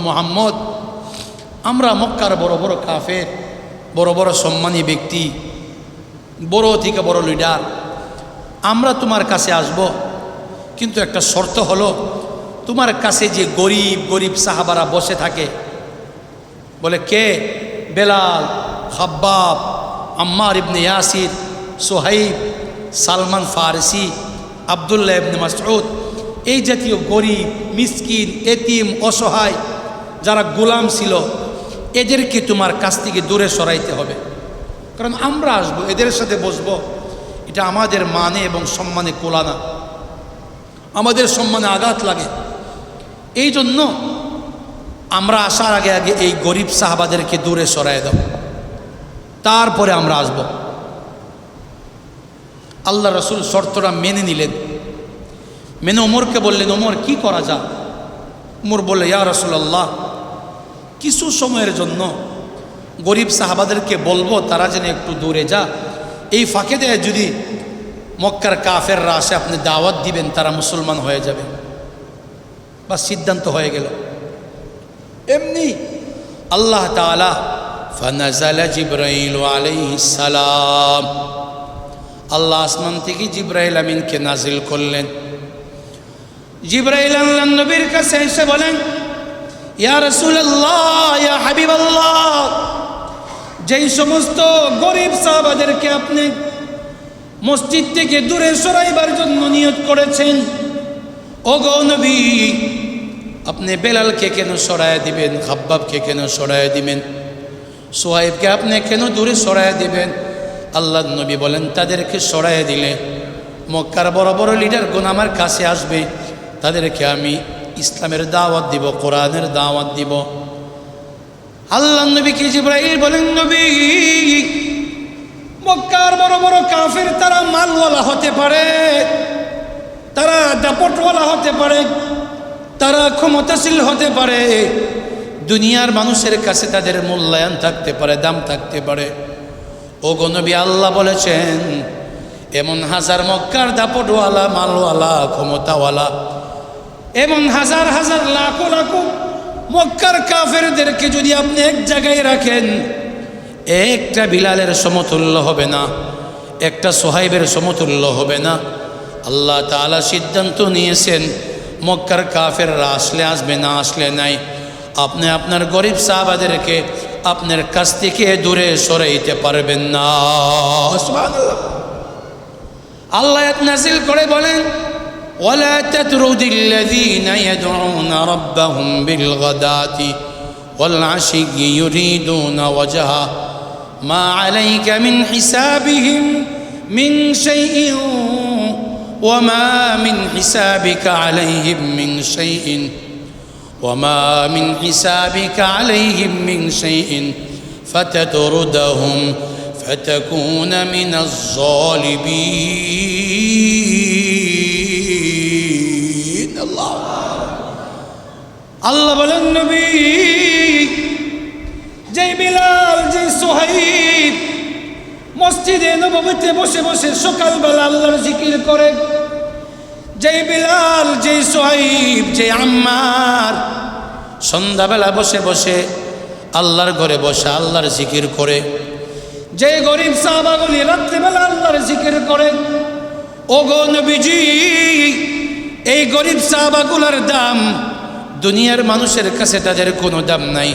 মুহাম্মদ, আমরা মক্কার বড় বড় কাফের, বড় বড় সম্মানী ব্যক্তি, বড় থেকে বড় লিডার, আমরা তোমার কাছে আসব, কিন্তু একটা শর্ত হলো তোমার কাছে যে গরিব গরিব সাহাবারা বসে থাকে, বলে কে? বেলাল, খাব্বাব, আম্মার ইবনে ইয়াসির, সোহাইব, সালমান ফারসি, আবদুল্লাহ ইবনে মাসউদ, এই জাতীয় গরিব মিসকিন এতিম অসহায় যারা গোলাম ছিল, এদেরকে তোমার কাছ থেকে দূরে সরাইতে হবে। কারণ আমরা আসবো, এদের সাথে বসবো, এটা আমাদের মানে এবং সম্মানে কোলানা, আমাদের সম্মানে আঘাত লাগে। এই জন্য আমরা আসার আগে আগে এই গরিব সাহাবাদেরকে দূরে সরাই দাও, তারপরে আমরা আসব। আল্লাহ রসুল শর্তটা মেনে নিলেন, মেনে ওমরকে বললেন, ওমর কি করা যায়? ওমর বললে, ইয়া রাসূলুল্লাহ, কিছু সময়ের জন্য গরিব সাহাবাদেরকে বলবো তারা যেন একটু দূরে যা, এই ফাঁকে দেয় যদি মক্কার কাফেররা আসে আপনি দাওয়াত দিবেন, তারা মুসলমান হয়ে যাবে। বা সিদ্ধান্ত হয়ে গেল। এমনি আল্লাহ তাআলা ফানাজালা জিবরাইল আলাইহিস সালাম, আল্লাহ আসমান থেকে জিবরাইল আমিনকে নাজিল করলেন। জিবরাইল আল্লাহর নবীর কাছে এসে বলেন, ইয়া রাসূলুল্লাহ, ইয়া হাবিবাল্লাহ, যেই সমস্ত গরিব সাহাবাদেরকে আপনি মসজিদ থেকে দূরে সরাইবার জন্য নিয়ত করেছেন, ওগো নবী, আপনি বেলালকে কেন সরায় দিবেন? খাব্বাবকে কেন সরায় দিবেন? সোহাইবকে আপনি কেন দূরে সরায় দিবেন? আল্লাহর নবী বলেন, তাদেরকে সরায় দিলে মক্কার বড় বড় লিডারগণ আমার কাছে আসবে, তাদেরকে আমি ইসলামের দাওয়াত দিব, কোরআনের দাওয়াত দিব। আল্লাহর নবীকে জিবরাইল বলেন, নবী, মক্কার বড় বড় কাফের তারা মালওয়ালা হতে পারে, তারা দাপটওয়ালা হতে পারে, তারা ক্ষমতাশীল হতে পারে, দুনিয়ার মানুষের কাছে তাদের মূল্যায়ন থাকতে পারে, দাম থাকতে পারে। ওগো নবী, আল্লাহ বলেছেন এমন হাজার মক্কার দাপটওয়ালা, মালওয়ালা, ক্ষমতাওয়ালা, এমন হাজার হাজার লাখো লাখো মক্কার কাফেরদেরকে যদি আপনি এক জায়গায় রাখেন, একটা বিলালের সমতুল্য হবে না, একটা সোহাইবের সমতুল্য হবে না। আল্লাহ তাআলা সিদ্ধান্ত নিয়েছেন, মক্কার কাফেররা আসলে আসবে, না আসলে নাই। আপনি আপনার গরিব সাহাবাদেরকে আপনার কাছ থেকে দূরে সরাইতে পারবেন না। সুবহানাল্লাহ। আল্লাহ আয়াত নাযিল করে বলেন, ওয়ালা তাতরুদিল্লাযীনা ইয়াদউনা রাব্বাহুম বিলগাদাতি ওয়াল আশিয়্যি ইউরিদুনা ওয়াজহা মা আলাইকা মিন হিসাবিহিম মিন শাইইন ওয়া মা মিন হিসাবিকা আলাইহিম মিন শাইইন وما من حسابك عليهم من شيء فتطردهم فتكون من الظالمين। আল্লাহ বলেন, নবী, যে বিলাল, যে সোহাইব মসজিদে নববীতে বসে বসে সকালবেলা আল্লাহর জিকির করে, যে বিলাল, যে সোহাইব, যে আম্মার সন্ধ্যাবেলা বসে বসে আল্লাহর ঘরে বসে আল্লাহর জিকির করে, যে গরিব সাহাবাগুলি রাত্রিবেলা আল্লাহর জিকির করে, ওগো নবীজি, এই গরিব সাহাবাগুলার দাম দুনিয়ার মানুষের কাছে তাদের কোনো দাম নাই,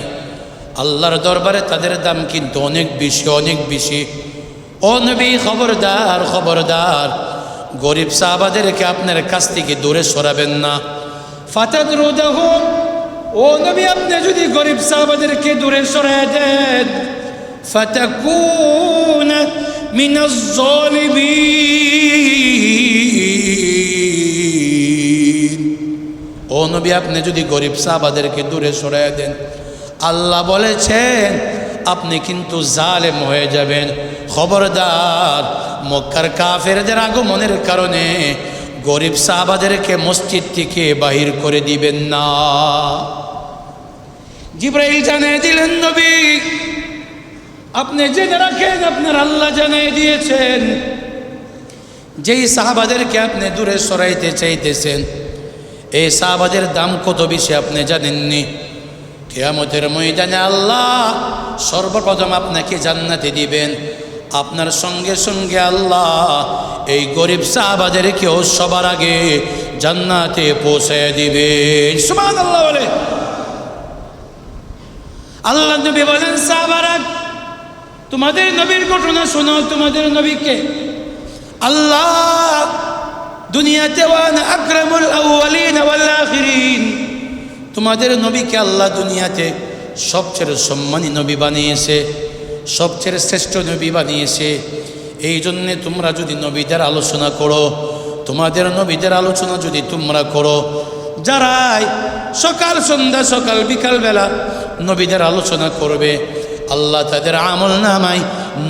আল্লাহর দরবারে তাদের দাম কিন্তু অনেক বেশি, অনেক বেশি। ও নবী, খবরদার, খবরদার, গরিব সাহাবাদেরকে আপনার কাছ থেকে দূরে সরাবেন না। ফাতাদরুদাহুম, ও নবী, আপনি যদি গরিব সাহাবাদেরকে দূরে সরায় দেন, ফাতাকুনা মিনাজ জালিমিন, ও নবী, আপনি যদি গরিব সাহাবাদেরকে দূরে সরায় দেন, আল্লাহ বলেছেন আপনি কিন্তু জালেম হয়ে যাবেন। খবরদার, মক্কার কাফেরদের আগমনের কারণে গরিব সাহাবাদেরকে মসজিদ থেকে বাহির করে দিবেন না। জিবরাইল জানিয়ে দিলেন, নবী, আপনি জেনে রাখেন, আপনার আল্লাহ জানিয়ে দিয়েছেন, যেই সাহাবাদেরকে আপনি দূরে সরাইতে চাইতেছেন, এই সাহাবাদের দাম কত বেশি আপনি জানেননি। কিয়ামতের ময়দানে আল্লাহ সর্বপ্রথম আপনাকে জান্নাতে দিবেন। আপনার সঙ্গে সঙ্গে আল্লাহ এই গরিব সাহাবাদেরকেও সবার আগে জান্নাতে পৌঁছায় দিবেন। সুবহানাল্লাহ বলে। আল্লাহ নবী বলেন, সাহাবারা তোমাদের নবীর ঘটনা শোনো। তোমাদের নবীকে আল্লাহ দুনিয়াতে ওয়ানা আকরামুল আউয়ালিন ওয়াল আখিরিন, তোমাদের নবীকে আল্লাহ দুনিয়াতে সবচেয়ে সম্মানী নবী বানিয়েছে, সবচেয়ে শ্রেষ্ঠ নবী বানিয়েছে। এই জন্যে তোমরা যদি নবীদের আলোচনা করো, তোমাদের নবীদের আলোচনা যদি তোমরা করো, যারাই সকাল সন্ধ্যা সকাল বিকাল বেলা নবীদের আলোচনা করবে, আল্লাহ তাদের আমল নামায়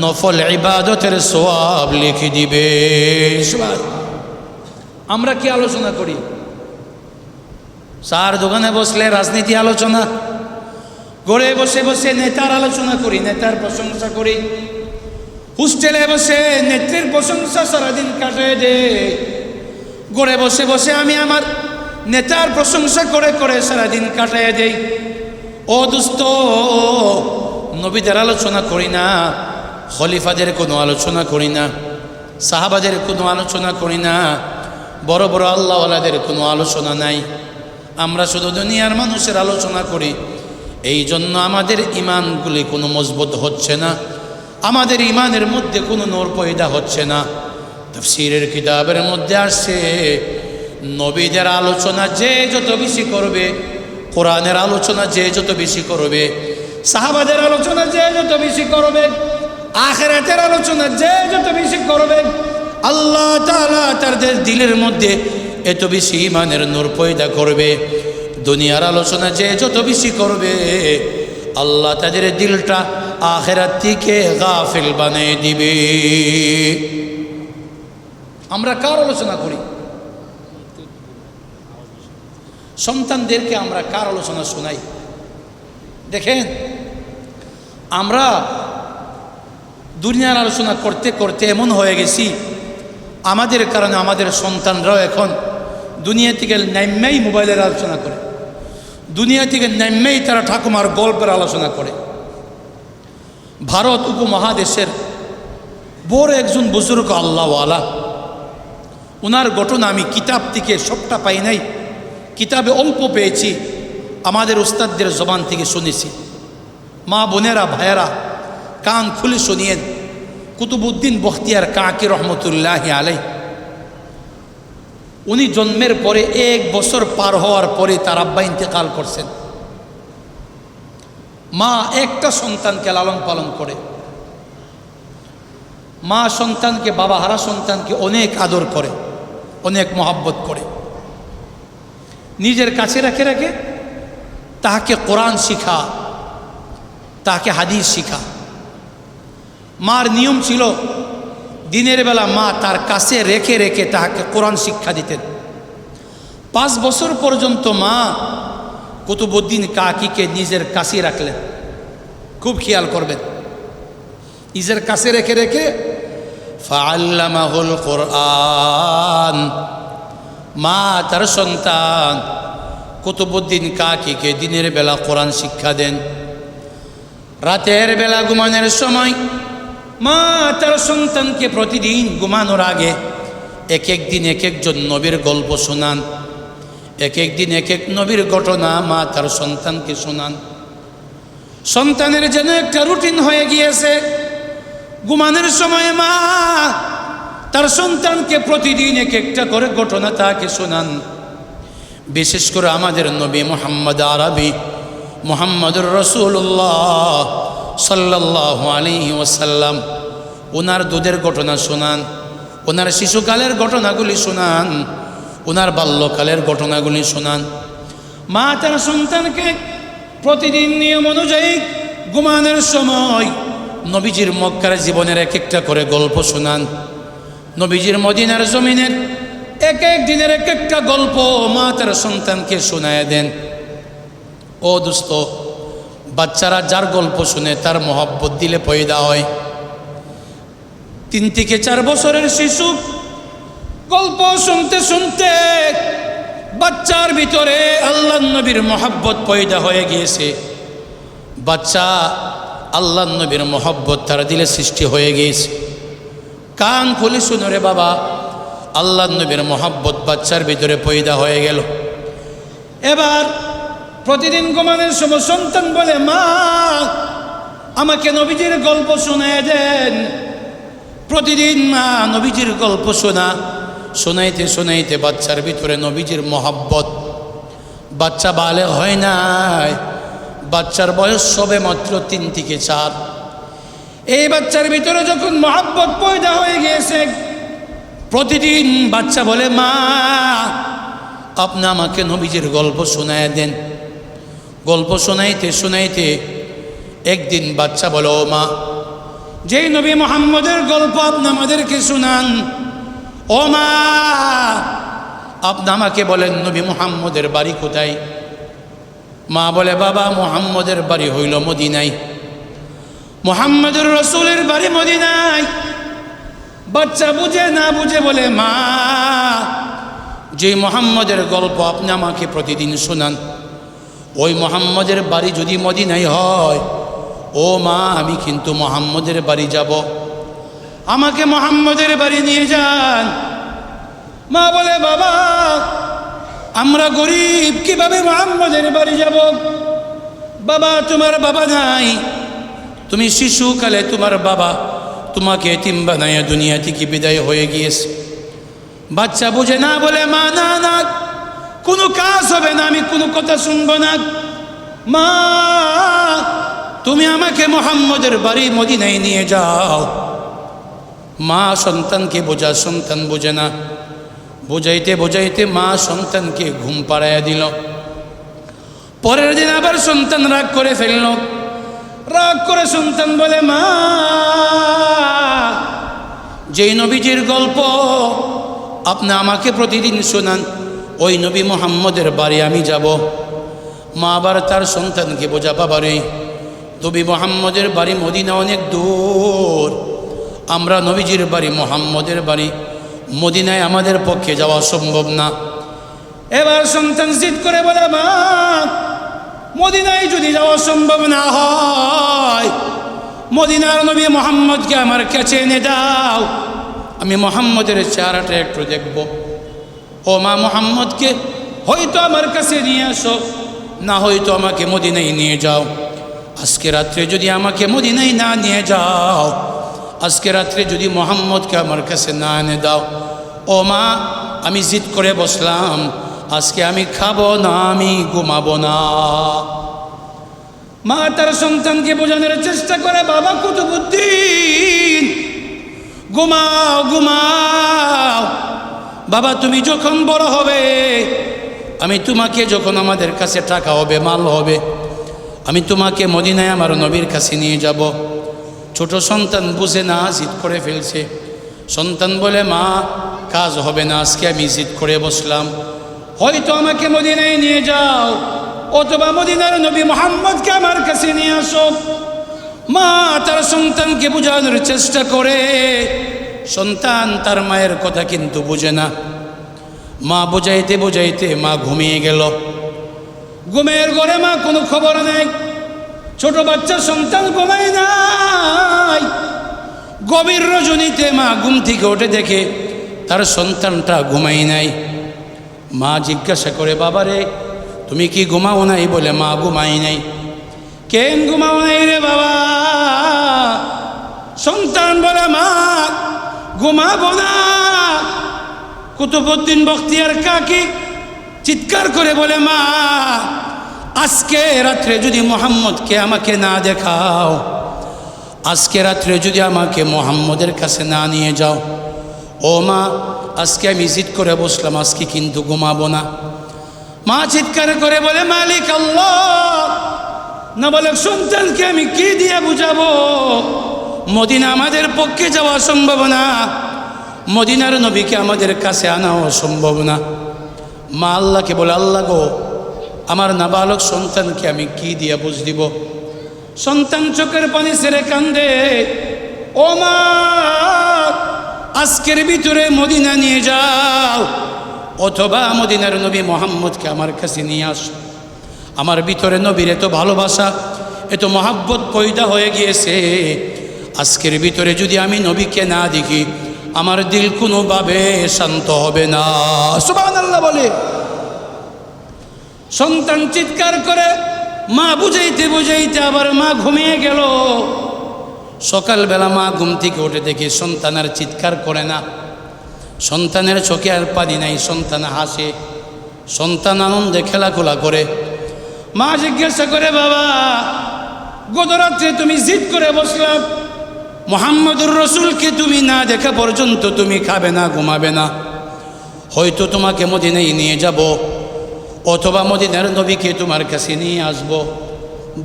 নফল ইবাদতের সওয়াব লিখে দিবে। আমরা কি আলোচনা করি? চার দোকানে বসলে রাজনীতি আলোচনা, ঘরে বসে বসে নেতার আলোচনা করি, নেতার প্রশংসা করি, হোস্টেলে বসে নেত্রীর প্রশংসা সারাদিন কাটে দে, ঘরে বসে বসে আমি আমার নেতার প্রশংসা করে করে সারাদিন কাটায় দেই। ও দোস্ত, নবীদের আলোচনা করি না, খলিফাদের কোনো আলোচনা করি না, সাহাবাদের কোনো আলোচনা করি না, বড় বড় আল্লাহওয়ালাদের কোনো আলোচনা নাই। আমরা শুধু দুনিয়ার মানুষের আলোচনা করি। এই জন্য আমাদের ইমানগুলি কোনো মজবুত হচ্ছে না, আমাদের ইমানের মধ্যে কোনো নূর পয়দা হচ্ছে না। তাফসীরের কিতাবের মধ্যে আসছে, নবীদের আলোচনা যে যত বেশি করবে, কোরআনের আলোচনা যে যত বেশি করবে, সাহাবাদের আলোচনা যে যত বেশি করবে, আখিরাতের আলোচনা যে যত বেশি করবে, আল্লাহ তাআলা তাদের দিলের মধ্যে এত বেশি ইমানের নূর পয়দা করবে। দুনিয়ার আলোচনা যে যত বেশি করবে, আল্লাহ তাদের দিলটা আখিরাত থেকে গাফিল বানিয়ে দিবে। আমরা কার আলোচনা করি? সন্তানদেরকে আমরা কার আলোচনা শোনাই? দেখেন, আমরা দুনিয়ার আলোচনা করতে করতে এমন হয়ে গেছি, আমাদের কারণে আমাদের সন্তানরাও এখন দুনিয়া থেকে নাইমেই মোবাইলের আলোচনা করে, দুনিয়া থেকে নাইমেই তারা ঠাকুমার গল্পের আলোচনা করে। ভারত উপমহাদেশের বড় একজন বুজুর্গ আল্লাহওয়ালা, ওনার ঘটনা আমি কিতাব থেকে সবটা পাই নাই, কিতাবে অল্প পেয়েছি, আমাদের উস্তাদদের জবান থেকে শুনেছি। মা বোনেরা ভাইয়েরা কান খুলে শুনিয়েন। কুতুবউদ্দিন বখতিয়ার কাকি রহমতুল্লাহ আলাই, উনি জন্মের পরে 1 বছর পার হওয়ার পরে তার আব্বা ইন্তেকাল করছেন। মা একটা সন্তানকে লালন পালন করে, মা সন্তানকে, বাবা হারা সন্তানকে অনেক আদর করে, অনেক মহাব্বত করে, নিজের কাছে রেখে রেখে তাহাকে কোরআন শিখা, তাহাকে হাদিস শিখা। মার নিয়ম ছিল দিনের বেলা মা তার কাছে রেখে রেখে তাহাকে কোরআন শিক্ষা দিতেন। 5 বছর পর্যন্ত মা কুতুবউদ্দিন কাকিকে নিজের কাছে রাখলেন। খুব খেয়াল করবেন, নিজের কাছে রেখে রেখে ফাআল্লামাহুল কোরআন, মা তার সন্তান কুতুবউদ্দিন কাকিকে দিনের বেলা কোরআন শিক্ষা দেন। রাতের বেলা ঘুমানোর সময় মা তার সন্তানকে প্রতিদিন ঘুমানোর আগে এক এক দিন এক একজন নবীর গল্প শোনান, এক এক দিন এক এক নবীর ঘটনা মা তার সন্তানকে শোনান। সন্তানের যেন একটা রুটিন হয়ে গিয়েছে, ঘুমানোর সময় মা তার সন্তানকে প্রতিদিন এক একটা করে ঘটনা তাকে শোনান। বিশেষ করে আমাদের নবী মুহাম্মদ আরবি মুহাম্মদুর রাসূলুল্লাহ সাল্লাল্লাহু আলাইহি ওয়াসাল্লাম, ওনার দুধের ঘটনা শোনান, ওনার শিশুকালের ঘটনাগুলি শোনান, ওনার বাল্যকালের ঘটনাগুলি শোনান। মা তার সন্তানকে প্রতিদিন নিয়ম অনুযায়ী ঘুমানোর সময় নবীজির মক্কার জীবনের এক একটা করে গল্প শোনান, নবীজির মদিনার জমিনের এক এক দিনের এক একটা গল্প মা তার সন্তানকে শোনায় দেন। ও দোস্ত, বাচ্চারা যার গল্প শুনে তার মহব্বত দিলে পয়দা হয়। 3 থেকে 4 বছরের শিশু গল্প শুনতে শুনতে বাচ্চার ভিতরে আল্লাহর নবীর মহব্বত পয়দা হয়ে গিয়েছে। বাচ্চা আল্লাহর নবীর মহব্বত তার দিলে সৃষ্টি হয়ে গিয়েছে। কান খুলে শুনো রে বাবা, আল্লাহর নবীর মহব্বত বাচ্চার ভিতরে পয়দা হয়ে গেল। এবার প্রতিদিন ঘুমানোর সময় সন্তান বলে, মা আমাকে নবীজির গল্প শোনায় দেন। প্রতিদিন মা নবীজির গল্প শোনাইতে শোনাইতে বাচ্চার ভিতরে নবীজির মহব্বত। বাচ্চা বালেগ হয় নাই, বাচ্চার বয়স সবে মাত্র 3 থেকে 4। এই বাচ্চার ভিতরে যখন মহব্বত পয়দা হয়ে গিয়েছে, প্রতিদিন বাচ্চা বলে, মা আপনি আমাকে নবীজির গল্প শোনায় দেন। গল্প শোনাইতে শোনাইতে একদিন বাচ্চা বলে, ও মা, যেই নবী মুহাম্মদের গল্প আপনি আমাদেরকে শোনান, ও মা আপনি আমাকে বলেন নবী মুহাম্মদের বাড়ি কোথায়? মা বলে, বাবা মুহাম্মদের বাড়ি হইল মদিনায়, মুহাম্মদুর রাসূলের বাড়ি মদিনায়। বাচ্চা বুঝে না বুঝে বলে, মা যে মুহাম্মদের গল্প আপনি আমাকে প্রতিদিন শোনান, ওই মুহাম্মদের বাড়ি যদি মদিনায় হয়, ও মা আমি কিন্তু মুহাম্মদের বাড়ি যাব, আমাকে মুহাম্মদের বাড়ি নিয়ে যান। মা বলে, বাবা আমরা গরিব, কিভাবে মুহাম্মদের বাড়ি যাব? বাবা তোমার বাবা নাই, তুমি শিশুকালে তোমার বাবা তোমাকে এতিম বানাইয়া দুনিয়া থেকে বিদায় হয়ে গিয়েছে। বাচ্চা বুঝে না বলে, মা না না কোনো কাজ হবে না, আমি কোনো কথা শুনবো না। মা তুমি আমাকে মুহাম্মদের বাড়ি মদিনায় নিয়ে যাও। মা সন্তানকে বোঝা, সন্তান বোঝে না। বোঝাইতে বোঝাইতে মা সন্তানকে ঘুম পাড়াইয়া দিল। পরের দিন আবার সন্তান রাগ করে ফেলল। রাগ করে সন্তান বলে, মা যেই নবীজির গল্প আপনি আমাকে প্রতিদিন শোনান, ওই নবী মুহাম্মদের বাড়ি আমি যাব। মা আবার তার সন্তানকে বোঝা, বাবারে নবী মুহাম্মদের বাড়ি মদিনা অনেক দূর, আমরা নবীজির বাড়ি মুহাম্মদের বাড়ি মদিনায় আমাদের পক্ষে যাওয়া সম্ভব না। এবার সন্তান জিদ করে বলে, মা মদিনায় যদি যাওয়া সম্ভব না হয়, মদিনার নবী মুহাম্মদকে আমার কাছে এনে দাও, আমি মুহাম্মদের চেহারাটা একটু দেখব। ও মা মুহাম্মদকে হয়তো আমার কাছে নিয়ে আসো, না হয়তো আমাকে মদিনায় নিয়ে যাও। আজকে রাত্রে যদি আমাকে মদিনায় না নিয়ে যাও, আজকে রাত্রে যদি মুহাম্মদকে আমার কাছে না এনে দাও, ও মা আমি জিদ করে বসলাম, আজকে আমি খাবো না, আমি ঘুমাবো না। মা তার সন্তানকে বোঝানোর চেষ্টা করে, বাবা কুতুবুদ্দিন ঘুমাও ঘুমাও, বাবা তুমি যখন বড় হবে, আমি তোমাকে যখন আমাদের কাছে টাকা হবে, মাল হবে, আমি তোমাকে মদিনায় আমার নবীর কাছে নিয়ে যাব। ছোট সন্তান বুঝে না, জিদ করে ফেলছে। সন্তান বলে, মা কাজ হবে না, আজকে আমি জিদ করে বসলাম, হয়তো আমাকে মদিনায় নিয়ে যাও, অথবা মদিনার নবী মুহাম্মদকে আমার কাছে নিয়ে আসো। মা তার সন্তানকে বোঝানোর চেষ্টা করে, সন্তান তার মায়ের কথা কিন্তু বুঝে না। মা বোঝাইতে বোঝাইতে মা ঘুমিয়ে গেল। ঘুমের ঘরে মা কোনো খবর নেই, ছোট বাচ্চা সন্তান ঘুমায় নাই। গভীর রজনীতে মা ঘুম থেকে উঠে দেখে তার সন্তানটা ঘুমাই নাই। মা জিজ্ঞাসা করে, বাবারে তুমি কি ঘুমাও নাই? বলে, মা ঘুমাই নাই। কেন ঘুমাও নাই রে বাবা? সন্তান বলে, মা ঘুমাবো না। কুতুবউদ্দিন বখতিয়ার কাকি চিৎকার করে বলে, মা আজকে রাত্রে যদি মুহাম্মদকে আমাকে না দেখাও, আজকে রাত্রে যদি আমাকে মুহাম্মদের কাছে না নিয়ে যাও, ও মা আজকে আমি জিদ করে বসলাম, আজকে কিন্তু ঘুমাবো না। মা চিৎকার করে বলে, মালিক আল্লাহ। না বলে সন্তানকে আমি কি দিয়ে বুঝাবো? মদিনা আমাদের পক্ষে যাওয়া সম্ভব না, মদিনার নবীকে আমাদের কাছে আনাও সম্ভব না। মা আল্লাহকে বলে, আল্লাহ গো, আমার নাবালক সন্তানকে আমি কি দিয়ে বুঝ দিব? সন্তান চোখের পানি ছেড়ে কান্দে, ও মা আজকের ভিতরে মদিনা নিয়ে যাও, অথবা মদিনার নবী মোহাম্মদকে আমার কাছে নিয়ে আস। আমার ভিতরে নবীর এত ভালোবাসা, এত মহাব্বত পয়দা হয়ে গিয়েছে, আজকের ভিতরে যদি আমি নবীকে না দেখি আমার দিল কোনোভাবে শান্ত হবে না। সুবহানাল্লাহ বলে। সন্তান চিৎকার করে, মা বুঝাইতে বুঝাইতে আবার মা ঘুমিয়ে গেল। সকালবেলা মা ঘুম থেকে উঠে দেখে সন্তান আর চিৎকার করে না, সন্তানের চোখে আর পানি নাই, সন্তান হাসে, সন্তান আনন্দে খেলাধুলা করে। মা জিজ্ঞাসা করে, বাবা গতরাত্রে তুমি জিদ করে বসলাম, মুহাম্মদুর রাসূলকে তুমি না দেখা পর্যন্ত তুমি খাবে না, ঘুমাবে না, হয়তো তোমাকে মদিনায় নিয়ে যাব, অথবা মদিনার নবীকে তোমার কাছে নিয়ে আসব।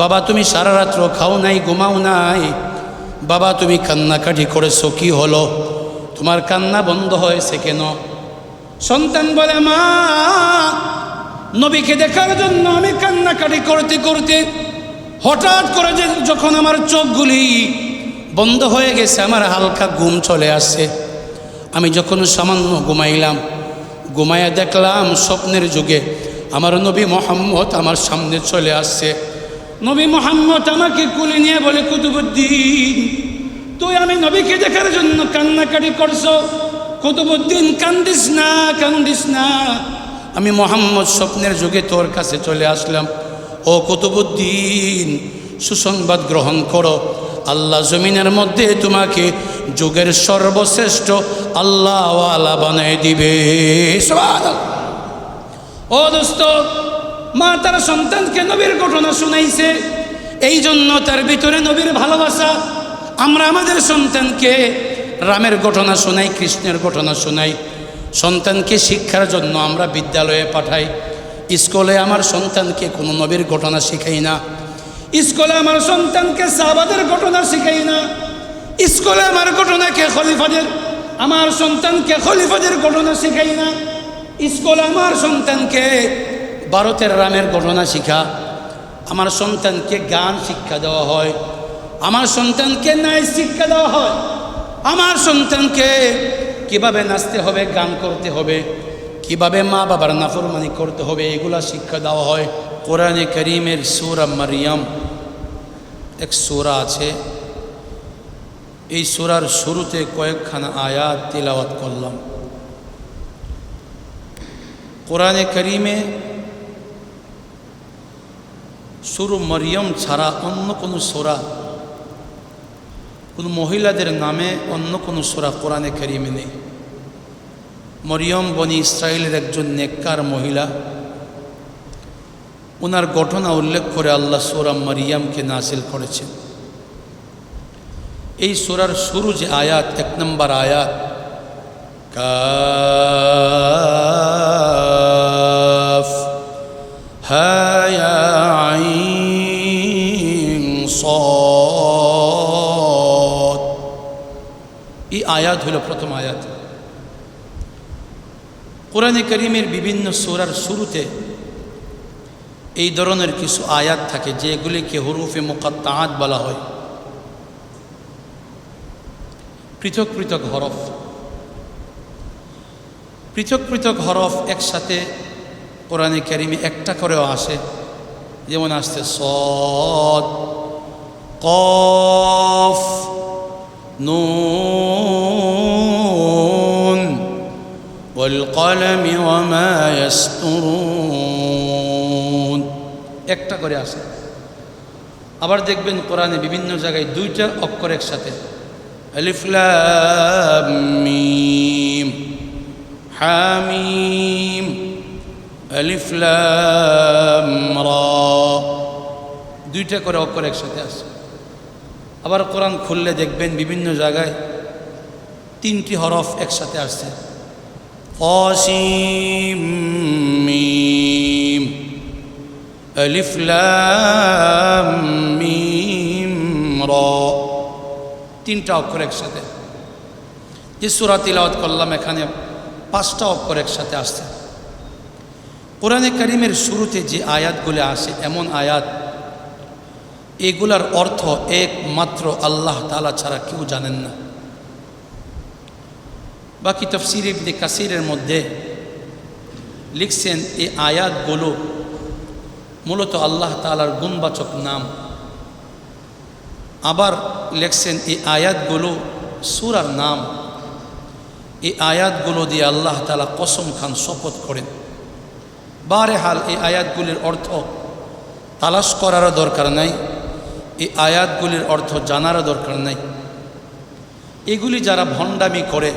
বাবা তুমি সারা রাত্র খাও নাই, ঘুমাও নাই, বাবা তুমি কান্নাকাটি করেছো, কি হলো, তোমার কান্না বন্ধ হয়েছে কেন? সন্তান বলে, মা নবীকে দেখার জন্য আমি কান্নাকাটি করতে করতে হঠাৎ করে যখন আমার চোখগুলি বন্ধ হয়ে গেছে, আমার হালকা ঘুম চলে আসছে। আমি যখন সামান্য ঘুমাইলাম, ঘুমাইয়া দেখলাম স্বপ্নের যুগে আমার নবী মোহাম্মদ আমার সামনে চলে আসছে। নবী মোহাম্মদ আমাকে কুলে নিয়ে বলে, কুতুবুদ্দিন তুই আমি নবীকে দেখার জন্য কান্নাকাটি করছো, কুতুবুদ্দিন কান্দিস না, কান্দিস না, আমি মোহাম্মদ স্বপ্নের যুগে তোর কাছে চলে আসলাম। ও কুতুবুদ্দিন সুসংবাদ গ্রহণ করো, আল্লাহ জমিনের মধ্যে তোমাকে যুগের সর্বশ্রেষ্ঠ আল্লাহওয়ালা বানায় দিবে। সুবহানাল্লাহ। ও দোস্ত, মা তার সন্তানকে নবীর ঘটনা শুনাইছে, এই জন্য তার ভিতরে নবীর ভালোবাসা। আমরা আমাদের সন্তানকে রামের ঘটনা শোনাই, কৃষ্ণের ঘটনা শোনাই, সন্তানকে শিক্ষার জন্য আমরা বিদ্যালয়ে পাঠাই। স্কুলে আমার সন্তানকে কোনো নবীর ঘটনা শিখাই না, স্কুলে আমার সন্তানকে সাহাবাদের ঘটনা শিখাই না, স্কুলে আমার সন্তানকে খলিফাদের ঘটনা শিখাই না, স্কুলে আমার সন্তানকে ভারতের রামের ঘটনা শিখা, আমার সন্তানকে গান শিক্ষা দেওয়া হয়, আমার সন্তানকে নাচ শিক্ষা দেওয়া হয়, আমার সন্তানকে কিভাবে নাচতে হবে, গান করতে হবে, কিভাবে মা বাবার নাফরমানি করতে হবে, এগুলা শিক্ষা দেওয়া হয়। কোরআনে কারীমের সূরা মারইয়াম এক সূরা আছে, এই সূরার শুরুতে কয়েকখানা আয়াত তিলাওয়াত করলাম। কোরআনে কারীমে সূরা মারইয়াম ছাড়া অন্য কোনো সূরা, কোনো মহিলাদের নামে অন্য কোনো সূরা কোরআনে কারীমে নেই। মরিয়ম বনি ইসরায়েলের একজন নেককার মহিলা, ওনার ঘটনা উল্লেখ করে আল্লাহ সূরা মারইয়ামকে নাযিল করেছেন। এই সূরার শুরু যে আয়াত, 1 নম্বর আয়াত, কাফ হা ইয়া আইন সাদ, এই আয়াত হলো প্রথম আয়াত। কোরআনে কারীমের বিভিন্ন সূরার শুরুতে এই ধরনের কিছু আয়াত থাকে যেগুলিকে হুরুফে মুকাত্তাআত বলা হয়, পৃথক পৃথক হরফ, পৃথক পৃথক হরফ একসাথে কোরআনে কারীমে একটা করেও আসে। যেমন আসছে সদ, কফ, নুন ওয়াল কলমি ওয়া মা ইয়াসতুরুন, একটা করে আসে। আবার দেখবেন কোরআনে বিভিন্ন জায়গায় 2টা অক্ষর একসাথে, আলিফ লাম মিম, হামিম, আলিফ লাম রা, 2টা করে অক্ষর একসাথে আসে। আবার কোরআন খুললে দেখবেন বিভিন্ন জায়গায় 3টি হরফ একসাথে আসছে, قاسم ميم ألف لام ميم را, 3টা অক্ষর একসাথে। যে সূরা তিলাওয়াত করলাম এখানে 5টা অক্ষর একসাথে আসছে। কোরআনে কারীমের শুরুতে যে আয়াতগুলো আসে এমন আয়াত, এগুলার অর্থ একমাত্র আল্লাহ তাআলা ছাড়া কেউ জানেন না। বাকি তাফসীর ইবনে কাসিরের মধ্যে লিখছেন এই আয়াতগুলো মূলত আল্লাহ তাআলার গুণবাচক নাম। আবার লিখছেন এই আয়াতগুলো সূরার নাম। এই আয়াতগুলো দিয়ে আল্লাহ তাআলা কসম খান, শপথ করেন। বারেহাল এই আয়াতগুলির অর্থ তালাশ করারও দরকার নাই, এই আয়াতগুলির অর্থ জানারও দরকার নাই। এগুলি যারা ভণ্ডামি করে,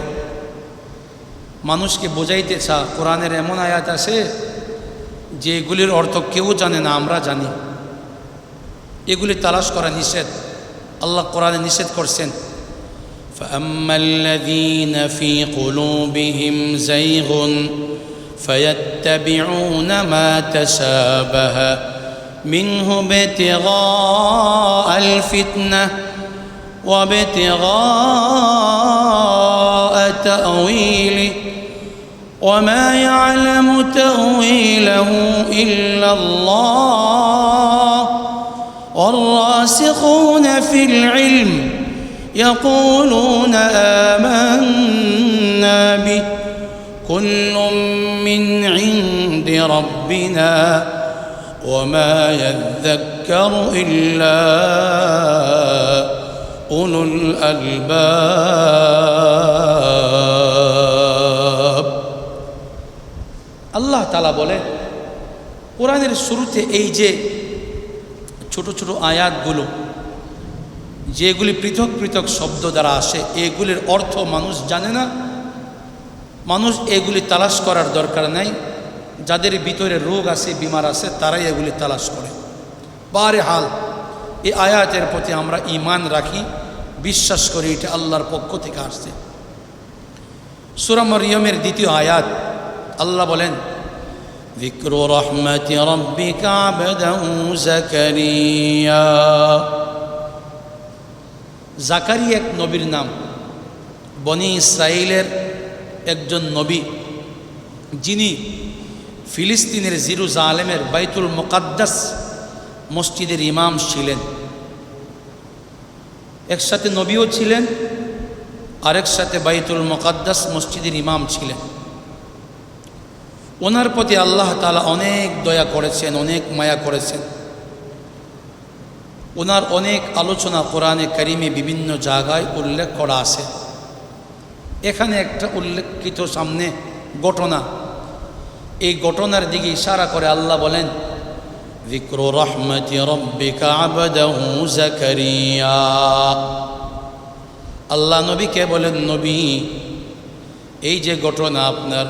মানুষকে বোঝাইতে চা, কোরআনের এমন আয়াত আছে যে এগুলির অর্থ কেউ জানে না, আমরা জানি। এগুলি তালাশ করা নিষেধ, আল্লাহ কোরআনে নিষেধ করছেন। فَأَمَّا الَّذِينَ فِي قُلُوبِهِمْ زَيْغٌ فَيَتَّبِعُونَ مَا تَشَابَهَ مِنْهُ ابْتِغَاءَ الْفِتْنَةِ وَابْتِغَاءَ تَأْوِيلِهِ وَمَا يَعْلَمُ تَأْوِيلَهُ إِلَّا اللَّهُ وَالرَّاسِخُونَ فِي الْعِلْمِ يقولون آمنا به كل من عند ربنا وما يذكر إلا أولو الألباب। আল্লাহ তাআলা বলে কোরআনের শুরুতে এই যে ছোট ছোট আয়াতগুলো যেগুলি পৃথক পৃথক শব্দ দ্বারা আসে, এগুলির অর্থ মানুষ জানে না, মানুষ এগুলি তালাশ করার দরকার নাই। যাদের ভিতরে রোগ আছে, বিমার আছে, তারাই এগুলি তালাশ করে। বারেহাল এই আয়াতের প্রতি আমরা ঈমান রাখি, বিশ্বাস করি এটা আল্লাহর পক্ষ থেকে আসছে। সূরা মরিয়মের দ্বিতীয় আয়াত আল্লাহ বলেন, যিকরু রাহমাতি রাব্বিকা আবদাহু যাকারিয়া। জাকারিয়া এক নবীর নাম, বনি ইসরাইলের একজন নবী, যিনি ফিলিস্তিনের জেরুজালেমের বাইতুল মুকাদ্দাস মসজিদের ইমাম ছিলেন। একসাথে নবীও ছিলেন, আরেক সাথে বাইতুল মুকাদ্দাস মসজিদের ইমাম ছিলেন। ওনার প্রতি আল্লাহ তাআলা অনেক দয়া করেছেন, অনেক মায়া করেছেন। ওনার অনেক আলোচনা কোরআনে কারিমে বিভিন্ন জায়গায় উল্লেখ করা আছে। এখানে একটা উল্লেখিত সামনে ঘটনা, এই ঘটনার দিকে ইশারা করে আল্লাহ বলেন, যিকরু রাহমাতি রাব্বিকা আবদাহু যাকারিয়া। আল্লাহ নবীকে বলেন, নবী এই যে ঘটনা আপনার,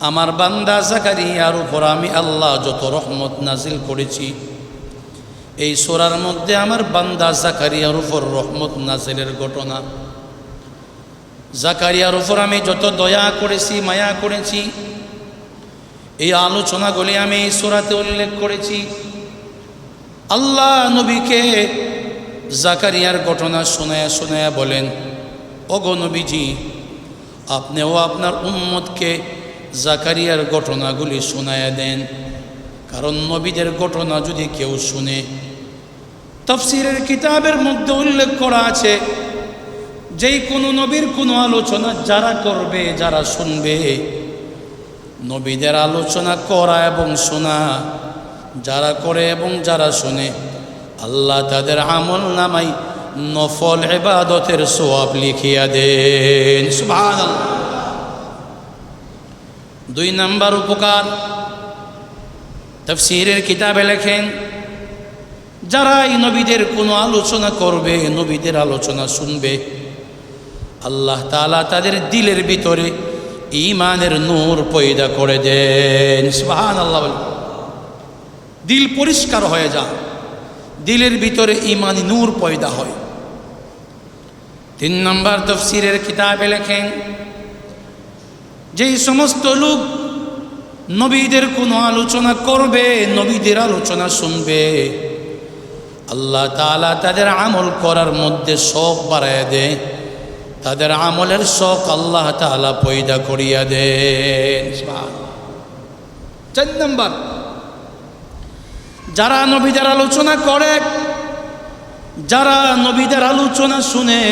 আমার বান্দা জাকারিয়ার উপর আমি আল্লাহ যত রহমত নাজিল করেছি, এই সূরার মধ্যে আমার বান্দা জাকারিয়ার উপর রহমত নাজিলের ঘটনা। জাকারিয়ার উপর আমি যত দয়া করেছি, মায়া করেছি, এই আলোচনাগুলি আমি এই সূরাতে উল্লেখ করেছি। আল্লাহ নবীকে জাকারিয়ার ঘটনা শোনায়া শোনায়া বলেন, ওগো নবীজি, আপনিও আপনার উম্মতকে জাকারিয়ার ঘটনাগুলি শোনায়া দেন। কারণ নবীদের ঘটনা যদি কেউ শুনে, তাফসীরের কিতাবের মধ্যে উল্লেখ করা আছে, যেই কোনো নবীর কোনো আলোচনা যারা করবে, যারা শুনবে, নবীদের আলোচনা করা এবং শোনা যারা করে এবং যারা শুনে, আল্লাহ তাদের আমল নামাই নফল ইবাদতের সওয়াব লিখিয়া দেন। সুবহানাল্লাহ। 2 নাম্বার উপকার, তাফসীরের কিতাবে লেখেন, যারা এই নবীদের কোনো আলোচনা করবে, নবীদের আলোচনা শুনবে, আল্লাহ তাআলা তাদের দিলের ভিতরে ঈমানের নূর পয়দা করে দেন। সুবহানাল্লাহ। দিল পরিষ্কার হয়ে যায়, দিলের ভিতরে ঈমানি নূর পয়দা হয়। 3 নম্বর তাফসীরের কিতাবে লেখেন, যেই সমস্ত লোক নবীদের কোনো আলোচনা করবে, নবীদের আলোচনা শুনবে, আল্লাহ তাআলা তাদের আমল করার মধ্যে শখ বাড়ায় দেয়, তাদের আমলের শখ আল্লাহ তাআলা পয়দা করিয়া দেন। 4 নম্বর, যারা নবীদের আলোচনা করে, যারা নবীদের আলোচনা শুনে,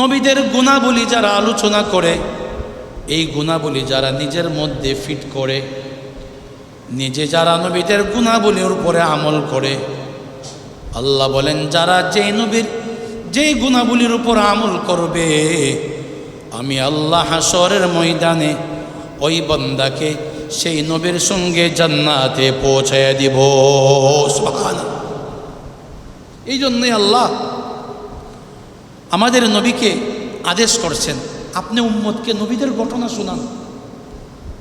নবীদের গুণাবলী যারা আলোচনা করে, এই গুণাবলী যারা নিজের মধ্যে ফিট করে, নিজে যারা নবীদের গুণাবলীর উপরে আমল করে, আল্লাহ বলেন যারা যেই নবীর যেই গুণাবলীর উপর আমল করবে, আমি আল্লাহ হাসরের ময়দানে ওই বান্দাকে সেই নবীর সঙ্গে জান্নাতে পৌঁছায় দিব। সুবহানাল্লাহ। এই জন্যই আল্লাহ আমাদের নবীকে আদেশ করছেন, আপনি উম্মতকে নবীদের ঘটনা শোনান।